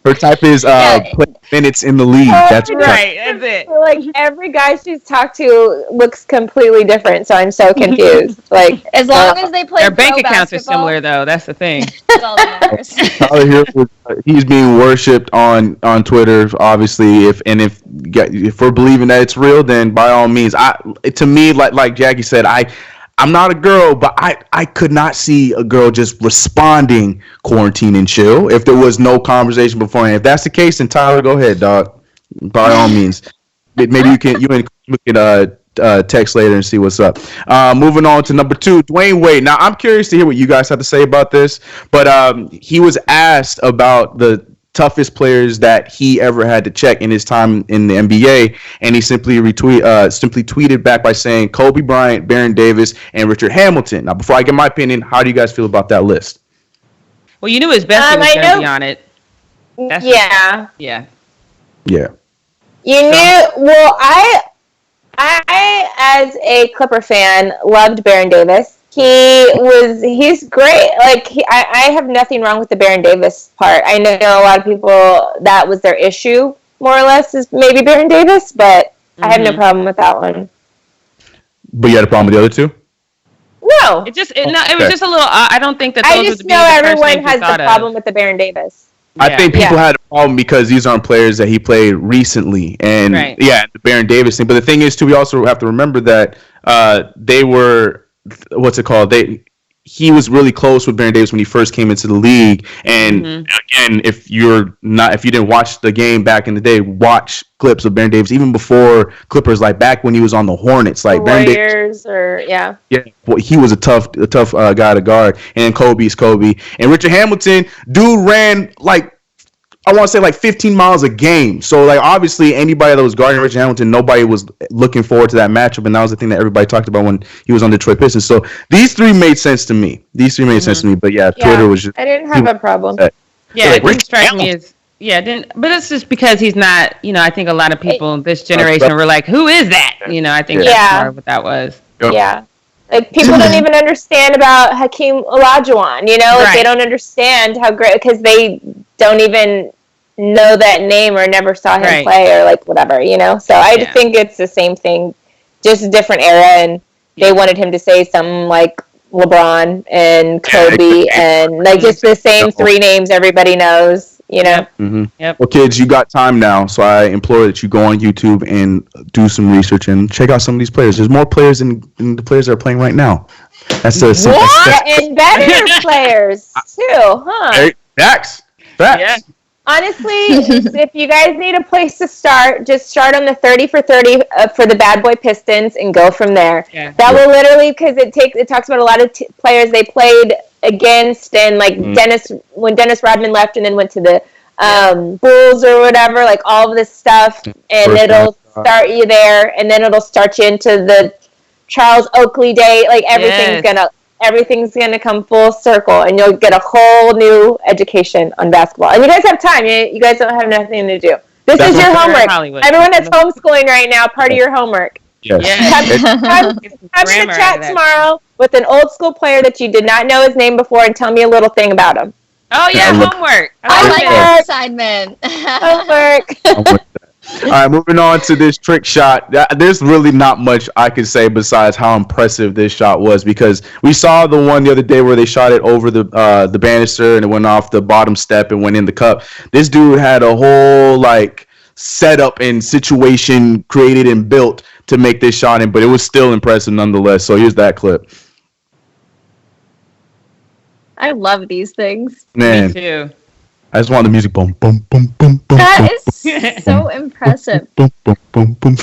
Her type is play minutes in the league. That's right. That's it. So, like, every guy she's talked to looks completely different, so I'm so confused. Like, as long as they play their bank accounts are similar, though. That's the thing. That's all that matters. Tyler Hero, he's being worshipped on Twitter. Obviously, if we're believing that it's real, then by all means. To me, like Jackie said, I'm not a girl, but I could not see a girl just responding quarantine and chill if there was no conversation beforehand. If that's the case, then Tyler, go ahead, dog. By all means. Maybe you can text later and see what's up. Moving on to number 2, Dwayne Wade. Now, I'm curious to hear what you guys have to say about this, but he was asked about the toughest players that he ever had to check in his time in the NBA, and he simply tweeted back by saying Kobe Bryant, Baron Davis, and Richard Hamilton. Now, before I get my opinion, how do you guys feel about that list? Well, you knew his best was going to be on it. Yeah. You knew. Well, I as a Clipper fan loved Baron Davis. He's great. Like, I have nothing wrong with the Baron Davis part. I know a lot of people that was their issue, more or less, is maybe Baron Davis, but I have no problem with that one. But you had a problem with the other two? No. It was just a little. I don't think that. I just know everyone has the problem with the Baron Davis. I think people had a problem because these aren't players that he played recently, and the Baron Davis thing. But the thing is, too, we also have to remember that they were. What's it called? He was really close with Baron Davis when he first came into the league. And again, if you didn't watch the game back in the day, watch clips of Baron Davis even before Clippers, like back when he was on the Hornets, like Baron Davis. Well, he was a tough guy to guard. And Kobe's Kobe. And Richard Hamilton, dude ran I want to say 15 miles a game. So, obviously, anybody that was guarding Richard Hamilton, nobody was looking forward to that matchup. And that was the thing that everybody talked about when he was on Detroit Pistons. So, these three made sense to me. But, Twitter was just... I didn't have a problem. Yeah, it didn't strike me as... Yeah, but it's just because he's not... I think a lot of people this generation were like, who is that? I think that's more what that was. Yeah. Like, people don't even understand about Hakeem Olajuwon, They don't understand how great... Because they don't even know that name or never saw him play or like whatever, you know. So I just think it's the same thing, just a different era, and they wanted him to say something like LeBron and Kobe and like just the same three names everybody knows, you know. Yep. Well, kids, you got time now, so I implore that you go on YouTube and do some research and check out some of these players. There's more players than the players that are playing right now. That's and better players too, huh? Hey, facts. Yeah. Honestly, if you guys need a place to start, just start on the 30 for 30 for the Bad Boy Pistons and go from there. Yeah. That will literally, because it talks about a lot of players they played against, and like when Dennis Rodman left and then went to the Bulls or whatever, like all of this stuff, and it'll start you there, and then it'll start you into the Charles Oakley day. Like everything's gonna come full circle, and you'll get a whole new education on basketball. And you guys have time. You guys don't have nothing to do. This is your homework. Everyone that's homeschooling right now, part of your homework. Yes. Come to the chat tomorrow with an old school player that you did not know his name before, and tell me a little thing about him. Oh yeah, homework. I like that assignment. Homework. All right, moving on to this trick shot. There's really not much I can say besides how impressive this shot was, because we saw the one the other day where they shot it over the banister and it went off the bottom step and went in the cup. This dude had a whole like setup and situation created and built to make this shot in, but it was still impressive nonetheless. So here's that clip. I love these things. Man. Me too. I just want the music. Boom, boom, boom, boom, boom. That is so impressive. Boom, boom, boom, boom.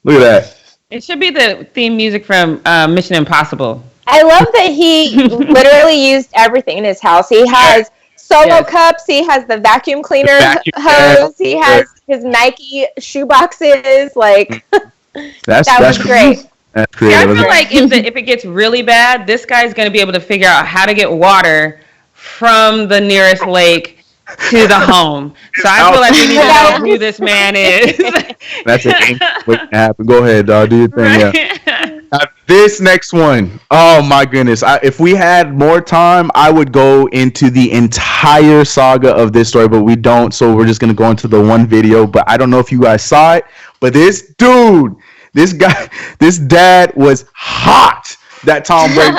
Look at that. It should be the theme music from Mission Impossible. I love that he literally used everything in his house. He has solo cups. He has the vacuum cleaner hose. He has his Nike shoe boxes. Like that was great. That's creative. I feel like if it gets really bad, this guy's going to be able to figure out how to get water from the nearest lake to the home. So I feel like we need to know who this man is. That's a thing waiting to happen. Go ahead, dog. Do your thing. Yeah. This next one, oh my goodness. If we had more time, I would go into the entire saga of this story, but we don't. So we're just going to go into the one video. But I don't know if you guys saw it, but this dude, this dad was hot. That Tom Brady,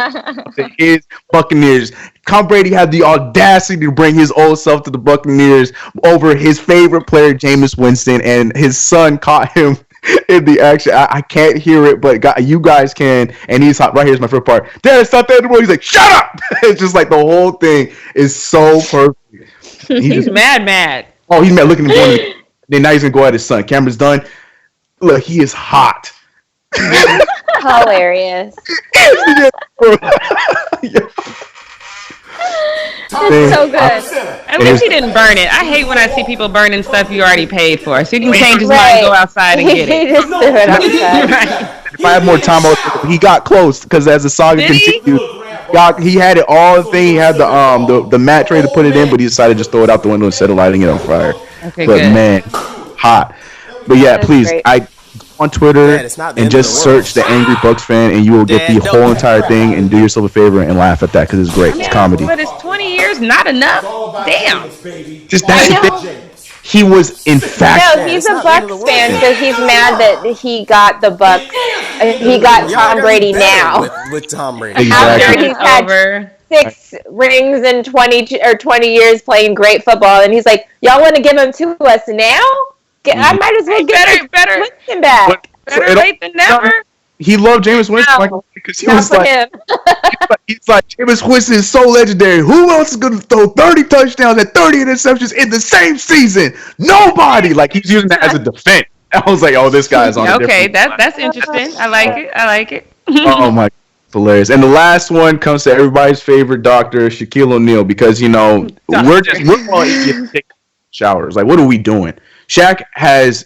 his Buccaneers. Tom Brady had the audacity to bring his old self to the Buccaneers over his favorite player, Jameis Winston, and his son caught him in the action. I can't hear it, but you guys can. And he's hot. Right here's my favorite part. Dad, stop that! He's like, shut up! It's just like the whole thing is so perfect. He's mad. Oh, he's mad. Look at him. Then now he's gonna go at his son. Camera's done. Look, he is hot. Hilarious. It's so good. At least he didn't burn it. I hate when I see people burning stuff you already paid for. So you can change his mind, go outside and get it. Just threw it outside. Right. If I had more time, he got close because as the saga continued, he had it all the thing. He had the mat tray to put it in, but he decided to just throw it out the window instead of lighting it on fire. Okay, but good. Man, hot. But yeah, That's please, great. On Twitter and just search the Angry Bucks fan, and you will get the whole entire thing. And do yourself a favor and laugh at that because it's great. It's comedy. But it's 20 years not enough. Damn. Just that's the thing. He was in fact. No, he's a Bucks fan, so he's mad that he got the Bucks. He got Tom Brady now. With Tom Brady. After he's had 6 rings in 20 years playing great football, and he's like, y'all want to give him to us now? I might as well get Winston back. Better late than never. He loved Jameis Winston because he was like, he's like, Jameis Winston is so legendary. Who else is going to throw 30 touchdowns and 30 interceptions in the same season? Nobody. Like, he's using that as a defense. I was like, oh, this guy's on. Okay, that's interesting. I like it. Oh my, hilarious. And the last one comes to everybody's favorite doctor, Shaquille O'Neal, because we're all taking showers. Like, what are we doing? Shaq has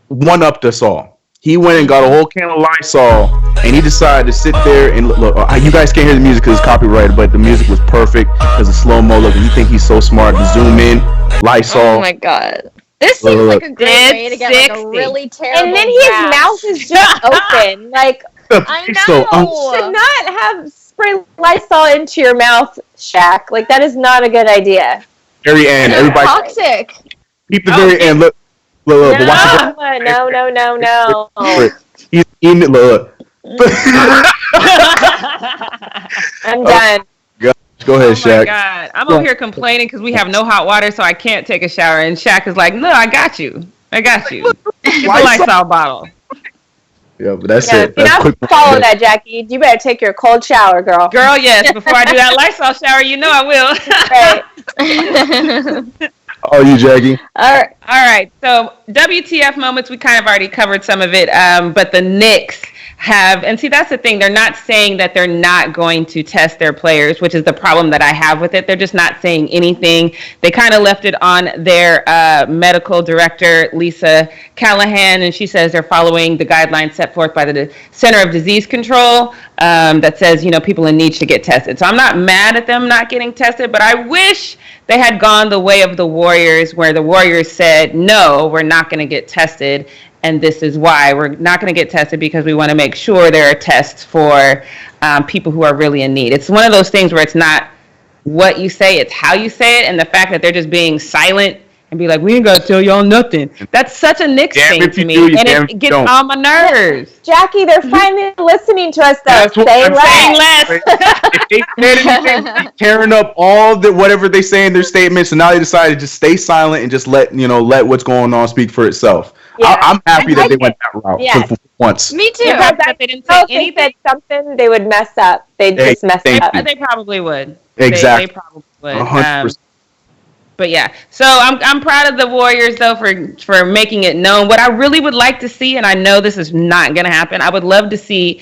one-upped us all. He went and got a whole can of Lysol, and he decided to sit there and look. You guys can't hear the music because it's copyrighted, but the music was perfect because of slow-mo. Look, you think he's so smart to zoom in, Lysol. Oh my god. This seems like a great way to get like a really terrible And then his mouth is just open. Like, I know. You should not have spray Lysol into your mouth, Shaq. Like, that is not a good idea. Very end. That's Everybody toxic. keep the very end. Look. But watch No. He's eating it. Look. I'm done. Go ahead, Shaq. Oh my God. I'm over here complaining because we have no hot water, so I can't take a shower. And Shaq is like, no, I got you. Get the Lysol bottle. Yeah, but that's Yeah, it. do not follow that, Jackie. You better take your cold shower, girl. Girl, yes. Before I do that Lysol shower, you know I will. Right. Oh, you, Jackie. All right. So WTF moments, we kind of already covered some of it. But the Knicks have, and see, that's the thing. They're not saying that they're not going to test their players, which is the problem that I have with it. They're just not saying anything. They kind of left it on their medical director, Lisa Callahan, and she says they're following the guidelines set forth by the Center of Disease Control that says, people in need should get tested. So I'm not mad at them not getting tested, but I wish they had gone the way of the Warriors, where the Warriors said, no, we're not going to get tested. And this is why we're not going to get tested, because we want to make sure there are tests for people who are really in need. It's one of those things where it's not what you say, it's how you say it. And the fact that they're just being silent and be like, we ain't got to tell y'all nothing. That's such a Knicks thing to me. And it gets on my nerves. Jackie, they're finally listening to us, though. Say less. If they said anything, tearing up all the whatever they say in their statements, and now they decided to just stay silent and just let what's going on speak for itself. Yeah. I'm happy that they went that route for once. Me too. Because they didn't say anything. If they said something, they would mess up. They'd just mess up. They probably would. Exactly. They probably would. 100%. But yeah, so I'm proud of the Warriors though for making it known. What I really would like to see, and I know this is not going to happen, I would love to see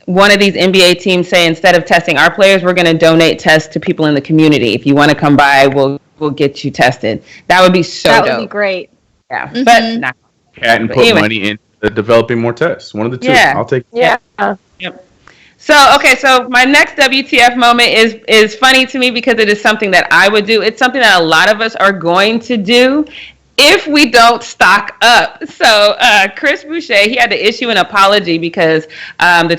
one of these NBA teams say, instead of testing our players, we're going to donate tests to people in the community. If you want to come by, we'll get you tested. That would be so dope. That would be great. Yeah, but not. And put money into developing more tests. One of the two. Yeah. I'll take. Yeah. Yep. So my next WTF moment is funny to me because it is something that I would do. It's something that a lot of us are going to do if we don't stock up. So Chris Boucher, he had to issue an apology because the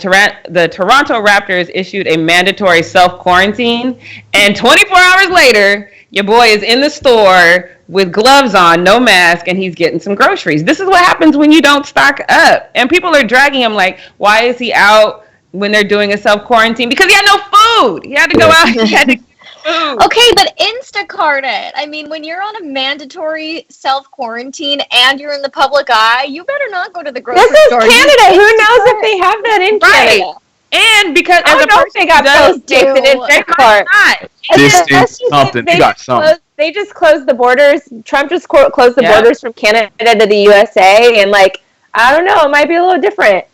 Toronto Raptors issued a mandatory self-quarantine, and 24 hours later, your boy is in the store with gloves on, no mask, and he's getting some groceries. This is what happens when you don't stock up. And people are dragging him like, why is he out when they're doing a self-quarantine? Because he had no food. He had to go out. He had to get food. Okay, but Instacart it. I mean, when you're on a mandatory self-quarantine and you're in the public eye, you better not go to the grocery store. This is Canada. Who knows if they have that in Canada? And because as a person they got those sticks in Instacart. Something. They got something. They just closed the borders. Trump just closed the borders from Canada to the USA, and I don't know, it might be a little different.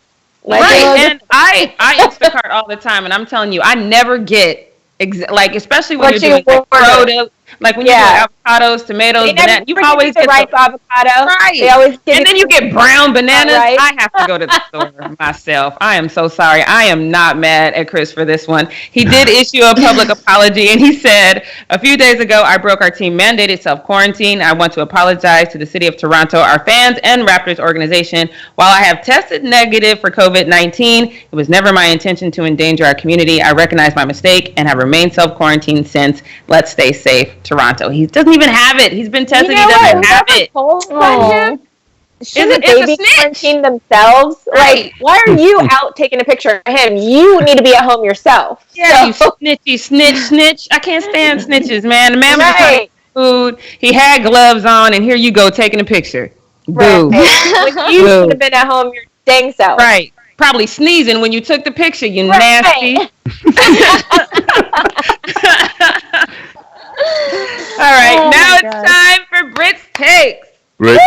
And I Instacart all the time, and I'm telling you, I never get especially when you're doing produce, when you do avocados, tomatoes, bananas. You always get ripe avocado. Right. They always and then you get brown bananas. I have to go to the store myself. I am so sorry. I am not mad at Chris for this one. He did issue a public apology, and he said, a few days ago, I broke our team mandated self-quarantine. I want to apologize to the city of Toronto, our fans, and Raptors organization. While I have tested negative for COVID-19, it was never my intention to endanger our community. I recognize my mistake and have remained self-quarantined since. Let's stay safe, Toronto. He doesn't even have it. He's been tested. He doesn't have it. Shouldn't they be quarantined themselves? Right. Why are you out taking a picture of him? You need to be at home yourself. Yeah, so. You snitch. I can't stand snitches, man. The man was trying food. He had gloves on, and here you go taking a picture. Boo. Right. When you should have been at home your dang self. Right. Probably sneezing when you took the picture, you nasty. All right, now it's time for Brit's Takes. Brit's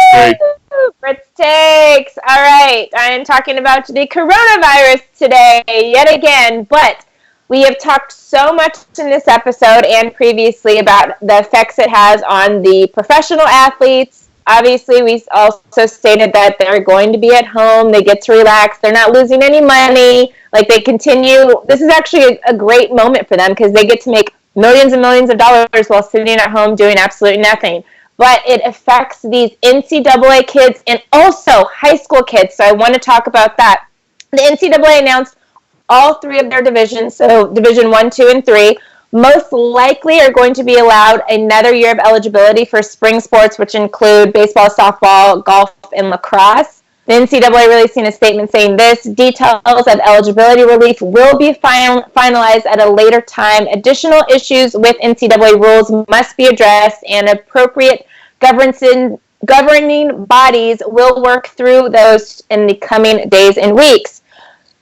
Takes. All right, I am talking about the coronavirus today, yet again, but we have talked so much in this episode and previously about the effects it has on the professional athletes. Obviously, we also stated that they're going to be at home, they get to relax, they're not losing any money, they continue. This is actually a great moment for them because they get to make millions and millions of dollars while sitting at home doing absolutely nothing. But it affects these NCAA kids and also high school kids. So I want to talk about that. The NCAA announced all three of their divisions, so Division 1, 2, and 3, most likely are going to be allowed another year of eligibility for spring sports, which include baseball, softball, golf, and lacrosse. The NCAA releasing a statement saying this: details of eligibility relief will be finalized at a later time. Additional issues with NCAA rules must be addressed, and appropriate governing bodies will work through those in the coming days and weeks.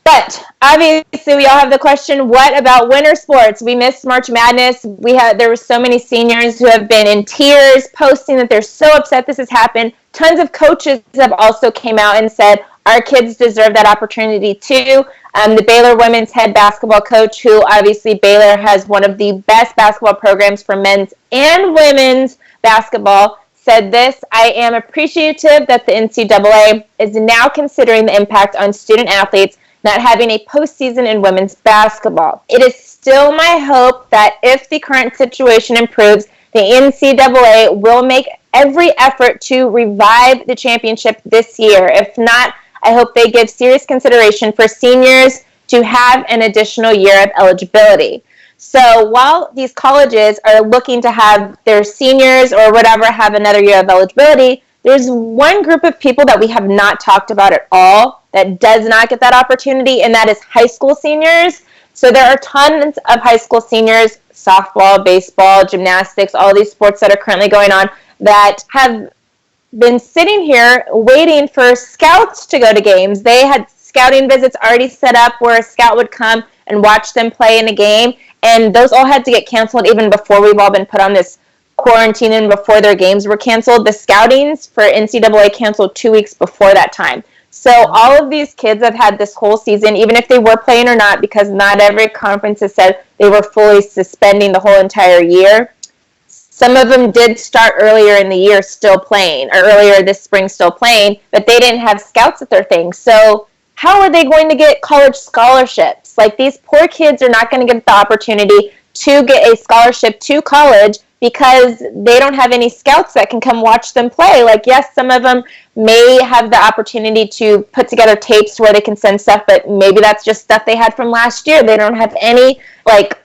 But obviously, we all have the question: what about winter sports? We missed March Madness. There were so many seniors who have been in tears, posting that they're so upset this has happened. Tons of coaches have also came out and said our kids deserve that opportunity too. The Baylor women's head basketball coach, who obviously Baylor has one of the best basketball programs for men's and women's basketball, said this: I am appreciative that the NCAA is now considering the impact on student athletes not having a postseason in women's basketball. It is still my hope that if the current situation improves, the NCAA will make every effort to revive the championship this year. If not, I hope they give serious consideration for seniors to have an additional year of eligibility. So while these colleges are looking to have their seniors or whatever have another year of eligibility, there's one group of people that we have not talked about at all that does not get that opportunity, and that is high school seniors. So there are tons of high school seniors, softball, baseball, gymnastics, all these sports that are currently going on, that have been sitting here waiting for scouts to go to games. They had scouting visits already set up where a scout would come and watch them play in a game, and those all had to get canceled even before we've all been put on this quarantine and before their games were canceled. The scoutings for NCAA canceled 2 weeks before that time. So all of these kids have had this whole season, even if they were playing or not, because not every conference has said they were fully suspending the whole entire year. Some of them did start earlier in the year still playing, or earlier this spring still playing, but they didn't have scouts at their thing. So how are they going to get college scholarships? Like, these poor kids are not going to get the opportunity to get a scholarship to college because they don't have any scouts that can come watch them play. Like, yes, some of them may have the opportunity to put together tapes where they can send stuff, but maybe that's just stuff they had from last year. They don't have any, like,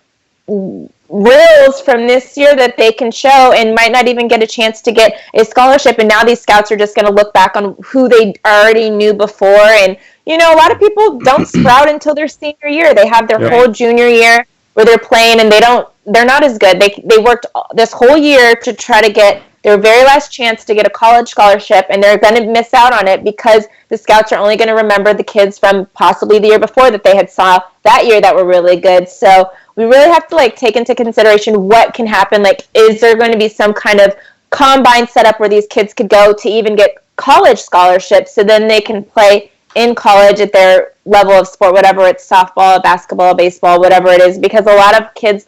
reels from this year that they can show, and might not even get a chance to get a scholarship. And now these scouts are just going to look back on who they already knew before. And, you know, a lot of people don't sprout until their senior year. They have their whole junior year where they're playing, and they're not as good. They worked this whole year to try to get their very last chance to get a college scholarship, and they're going to miss out on it because the scouts are only going to remember the kids from possibly the year before that they had saw that year that were really good. So we really have to, like, take into consideration what can happen. Like, is there going to be some kind of combine setup where these kids could go to even get college scholarships so then they can play in college at their level of sport, whatever it's softball, basketball, baseball, whatever it is, because a lot of kids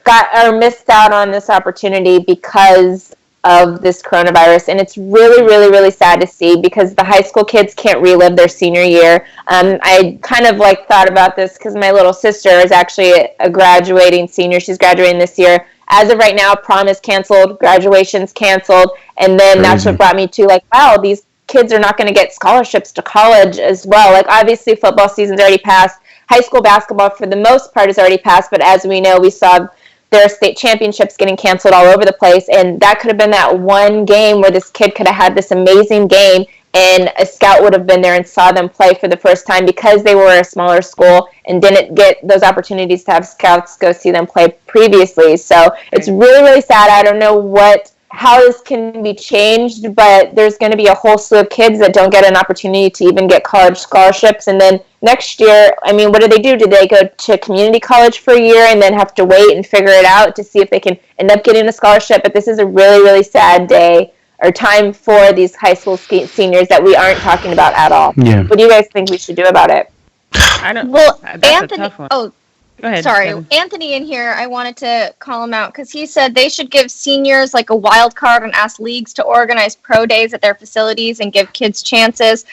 missed out on this opportunity because of this coronavirus. And it's really, really, really sad to see, because the high school kids can't relive their senior year. I kind of thought about this because my little sister is actually a graduating senior. She's graduating this year. As of right now, prom is canceled, graduation's canceled, and then that's what brought me to wow, these kids are not going to get scholarships to college as well. Obviously football season's already passed. High school basketball for the most part is already passed, but as we know, we saw their state championships getting canceled all over the place, and that could have been that one game where this kid could have had this amazing game, and a scout would have been there and saw them play for the first time because they were a smaller school and didn't get those opportunities to have scouts go see them play previously. So it's really, really sad. I don't know how this can be changed, but there's going to be a whole slew of kids that don't get an opportunity to even get college scholarships. And then next year, I mean, what do? Do they go to community college for a year and then have to wait and figure it out to see if they can end up getting a scholarship? But this is a really, really sad day or time for these high school seniors that we aren't talking about at all. Yeah. What do you guys think we should do about it? I don't. Well, that's Anthony. A tough one. Oh, go ahead. sorry, Kevin. Anthony in here. I wanted to call him out because he said they should give seniors a wild card and ask leagues to organize pro days at their facilities and give kids chances,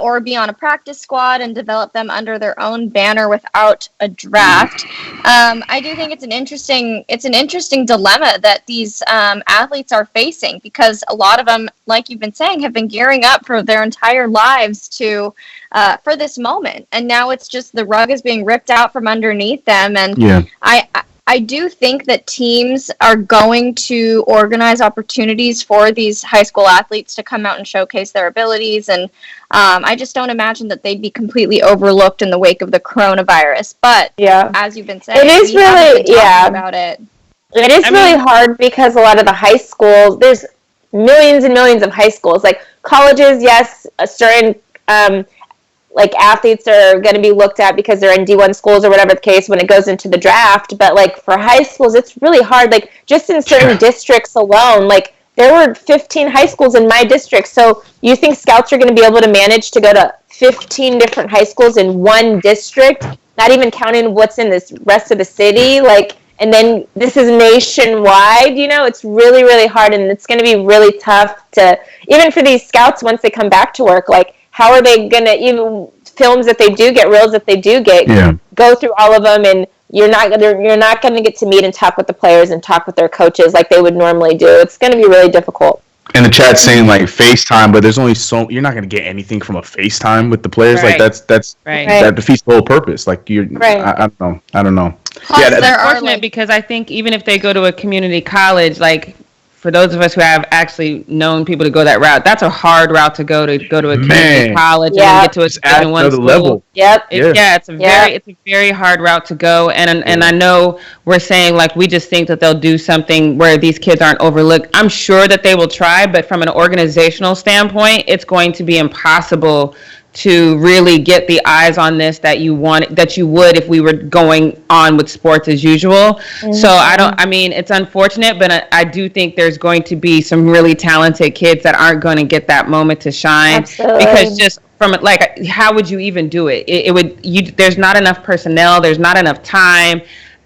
or be on a practice squad and develop them under their own banner without a draft. I do think it's an interesting dilemma that these athletes are facing, because a lot of them, like you've been saying, have been gearing up for their entire lives for this moment, and now it's just the rug is being ripped out from underneath them. And I do think that teams are going to organize opportunities for these high school athletes to come out and showcase their abilities. And I just don't imagine that they'd be completely overlooked in the wake of the coronavirus. But as you've been saying, it is really, about it. It is really hard because a lot of the high schools, there's millions and millions of high schools. Like colleges, yes, a certain like athletes are going to be looked at because they're in D1 schools or whatever the case when it goes into the draft. But like for high schools, it's really hard. Like just in certain districts alone, like there were 15 high schools in my district. So you think scouts are going to be able to manage to go to 15 different high schools in one district, not even counting what's in this rest of the city? Like, and then this is nationwide, you know, it's really, really hard. And it's going to be really tough to, even for these scouts, once they come back to work, like, how are they going to, even films that they do get, reels that they do get, go through all of them, and you're not going to get to meet and talk with the players and talk with their coaches like they would normally do. It's going to be really difficult. And the chat's saying like FaceTime, but there's only you're not going to get anything from a FaceTime with the players. Right. Like that defeats the whole purpose. Like I don't know. Plus, they're unfortunate because I think even if they go to a community college, like for those of us who have actually known people to go that route, that's a hard route to go to a community college and then get to a Division I school. Level. It's a very hard route to go, and I know we're saying like we just think that they'll do something where these kids aren't overlooked. I'm sure that they will try, but from an organizational standpoint, it's going to be impossible to really get the eyes on this that you would if we were going on with sports as usual. So it's unfortunate, but I do think there's going to be some really talented kids that aren't going to get that moment to shine. Absolutely. Because just from like, how would you even do it? There's not enough personnel, there's not enough time.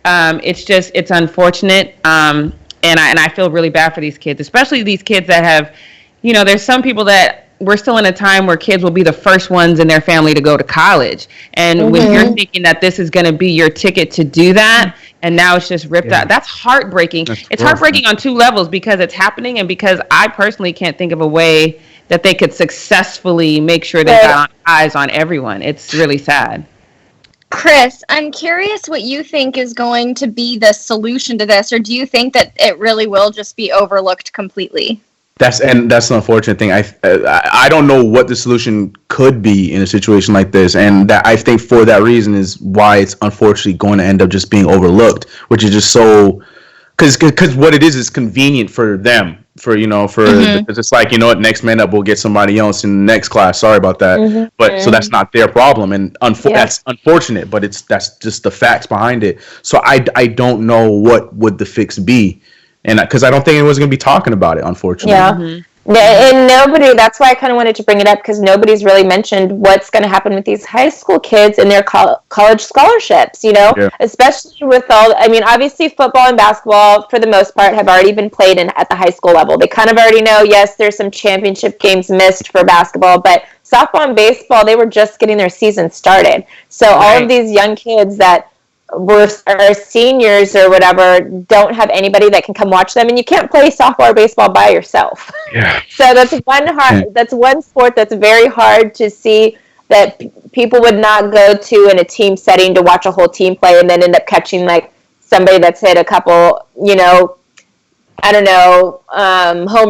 It's unfortunate. And I feel really bad for these kids, especially these kids that have, there's some people that we're still in a time where kids will be the first ones in their family to go to college. And when you're thinking that this is going to be your ticket to do that, and now it's just ripped out, that's heartbreaking. It's heartbreaking on two levels, because it's happening and because I personally can't think of a way that they could successfully make sure they got eyes on everyone. It's really sad. Chris, I'm curious what you think is going to be the solution to this, or do you think that it really will just be overlooked completely? That's the unfortunate thing. I don't know what the solution could be in a situation like this, and that I think for that reason is why it's unfortunately going to end up just being overlooked, which is just so because what it is convenient for them, because it's like, what, next man up, we'll get somebody else in the next class. Sorry about that, but so that's not their problem, and that's unfortunate, but that's just the facts behind it. So I don't know what would the fix be. And because I don't think anyone's going to be talking about it, unfortunately. Yeah. And nobody, that's why I kind of wanted to bring it up, because nobody's really mentioned what's going to happen with these high school kids and their college scholarships, especially with obviously football and basketball, for the most part, have already been played at the high school level. They kind of already know, yes, there's some championship games missed for basketball, but softball and baseball, they were just getting their season started. So all of these young kids that are seniors or whatever don't have anybody that can come watch them, and you can't play softball or baseball by yourself. So that's one sport that's very hard to see that people would not go to in a team setting to watch a whole team play and then end up catching like somebody that's hit a couple home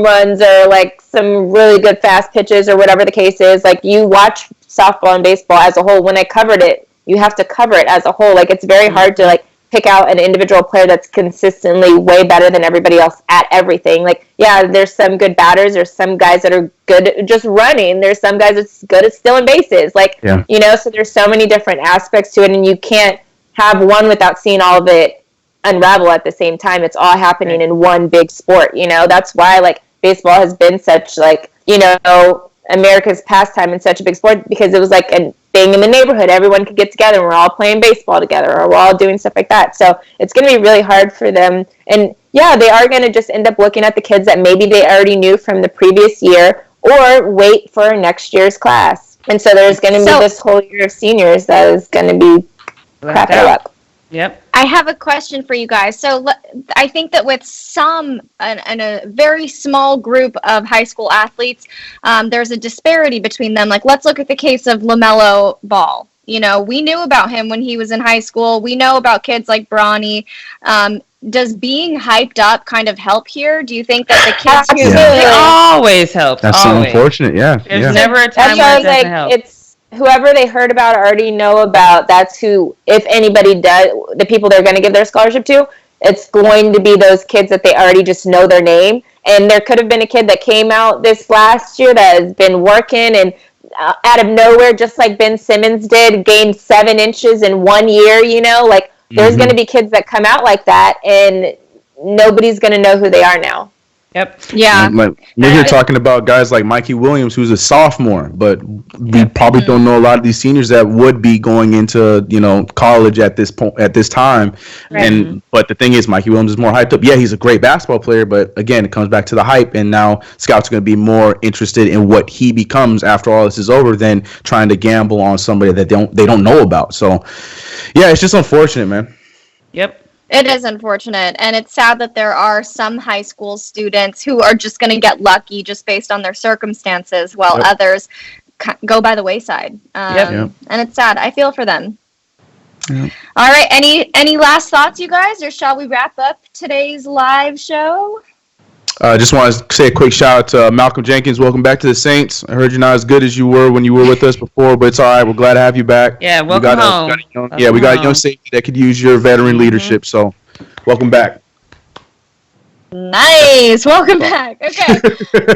runs or like some really good fast pitches or whatever the case is. Like, you watch softball and baseball as a whole. When I covered it, you have to cover it as a whole. Like, it's very hard to like pick out an individual player that's consistently way better than everybody else at everything. Like, there's some good batters. There's some guys that are good at just running. There's some guys that's good at stealing bases. Like, so there's so many different aspects to it, and you can't have one without seeing all of it unravel at the same time. It's all happening in one big sport. That's why like baseball has been such like, America's pastime and such a big sport, because it was like a thing in the neighborhood. Everyone could get together and we're all playing baseball together, or we're all doing stuff like that. So it's going to be really hard for them. And they are going to just end up looking at the kids that maybe they already knew from the previous year, or wait for next year's class. And so there's going to be this whole year of seniors that is going to be crap it up. Yep. I have a question for you guys. So I think that with some and a very small group of high school athletes, there's a disparity between them. Like, let's look at the case of LaMelo Ball. You know, we knew about him when he was in high school. We know about kids like Bronny. Does being hyped up kind of help here? Do you think that the kids who It always helps. That's so unfortunate. Yeah. There's never a time That's where why it doesn't help. it's whoever they heard about or already know about. That's who, if anybody does, the people they're going to give their scholarship to. It's going to be those kids that they already just know their name. And there could have been a kid that came out this last year that has been working and out of nowhere, just like Ben Simmons did, gained 7 inches in 1 year. You know, like there's going to be kids that come out like that, and nobody's going to know who they are now. Yep. Yeah. Like we're here talking about guys like Mikey Williams, who's a sophomore, but we probably don't know a lot of these seniors that would be going into, you know, college at this point, at this time. Right. And but the thing is, Mikey Williams is more hyped up. Yeah, he's a great basketball player, but again, it comes back to the hype. And now scouts are going to be more interested in what he becomes after all this is over than trying to gamble on somebody that they don't know about. So, yeah, it's just unfortunate, man. Yep. It is unfortunate, and it's sad that there are some high school students who are just going to get lucky just based on their circumstances, while others go by the wayside. And it's sad. I feel for them. Yep. All right. Any last thoughts, you guys, or shall we wrap up today's live show? Just want to say a quick shout out to Malcolm Jenkins. Welcome back to the Saints. I heard you're not as good as you were when you were with us before, but it's all right. We're glad to have you back. Yeah, welcome home. We got a young safety that could use your veteran leadership, so welcome back. Nice. Welcome back. Okay.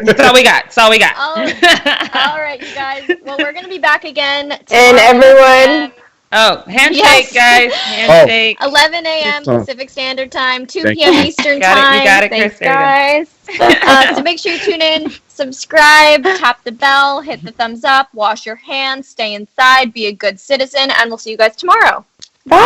That's all we got. All right, you guys. Well, we're going to be back again. And everyone... handshake, guys. Handshake. 11 a.m. Pacific Standard Time, 2 p.m. Eastern Time. You got it, Thanks, Chris. guys. So make sure you tune in, subscribe, tap the bell, hit the thumbs up, wash your hands, stay inside, be a good citizen, and we'll see you guys tomorrow. Bye.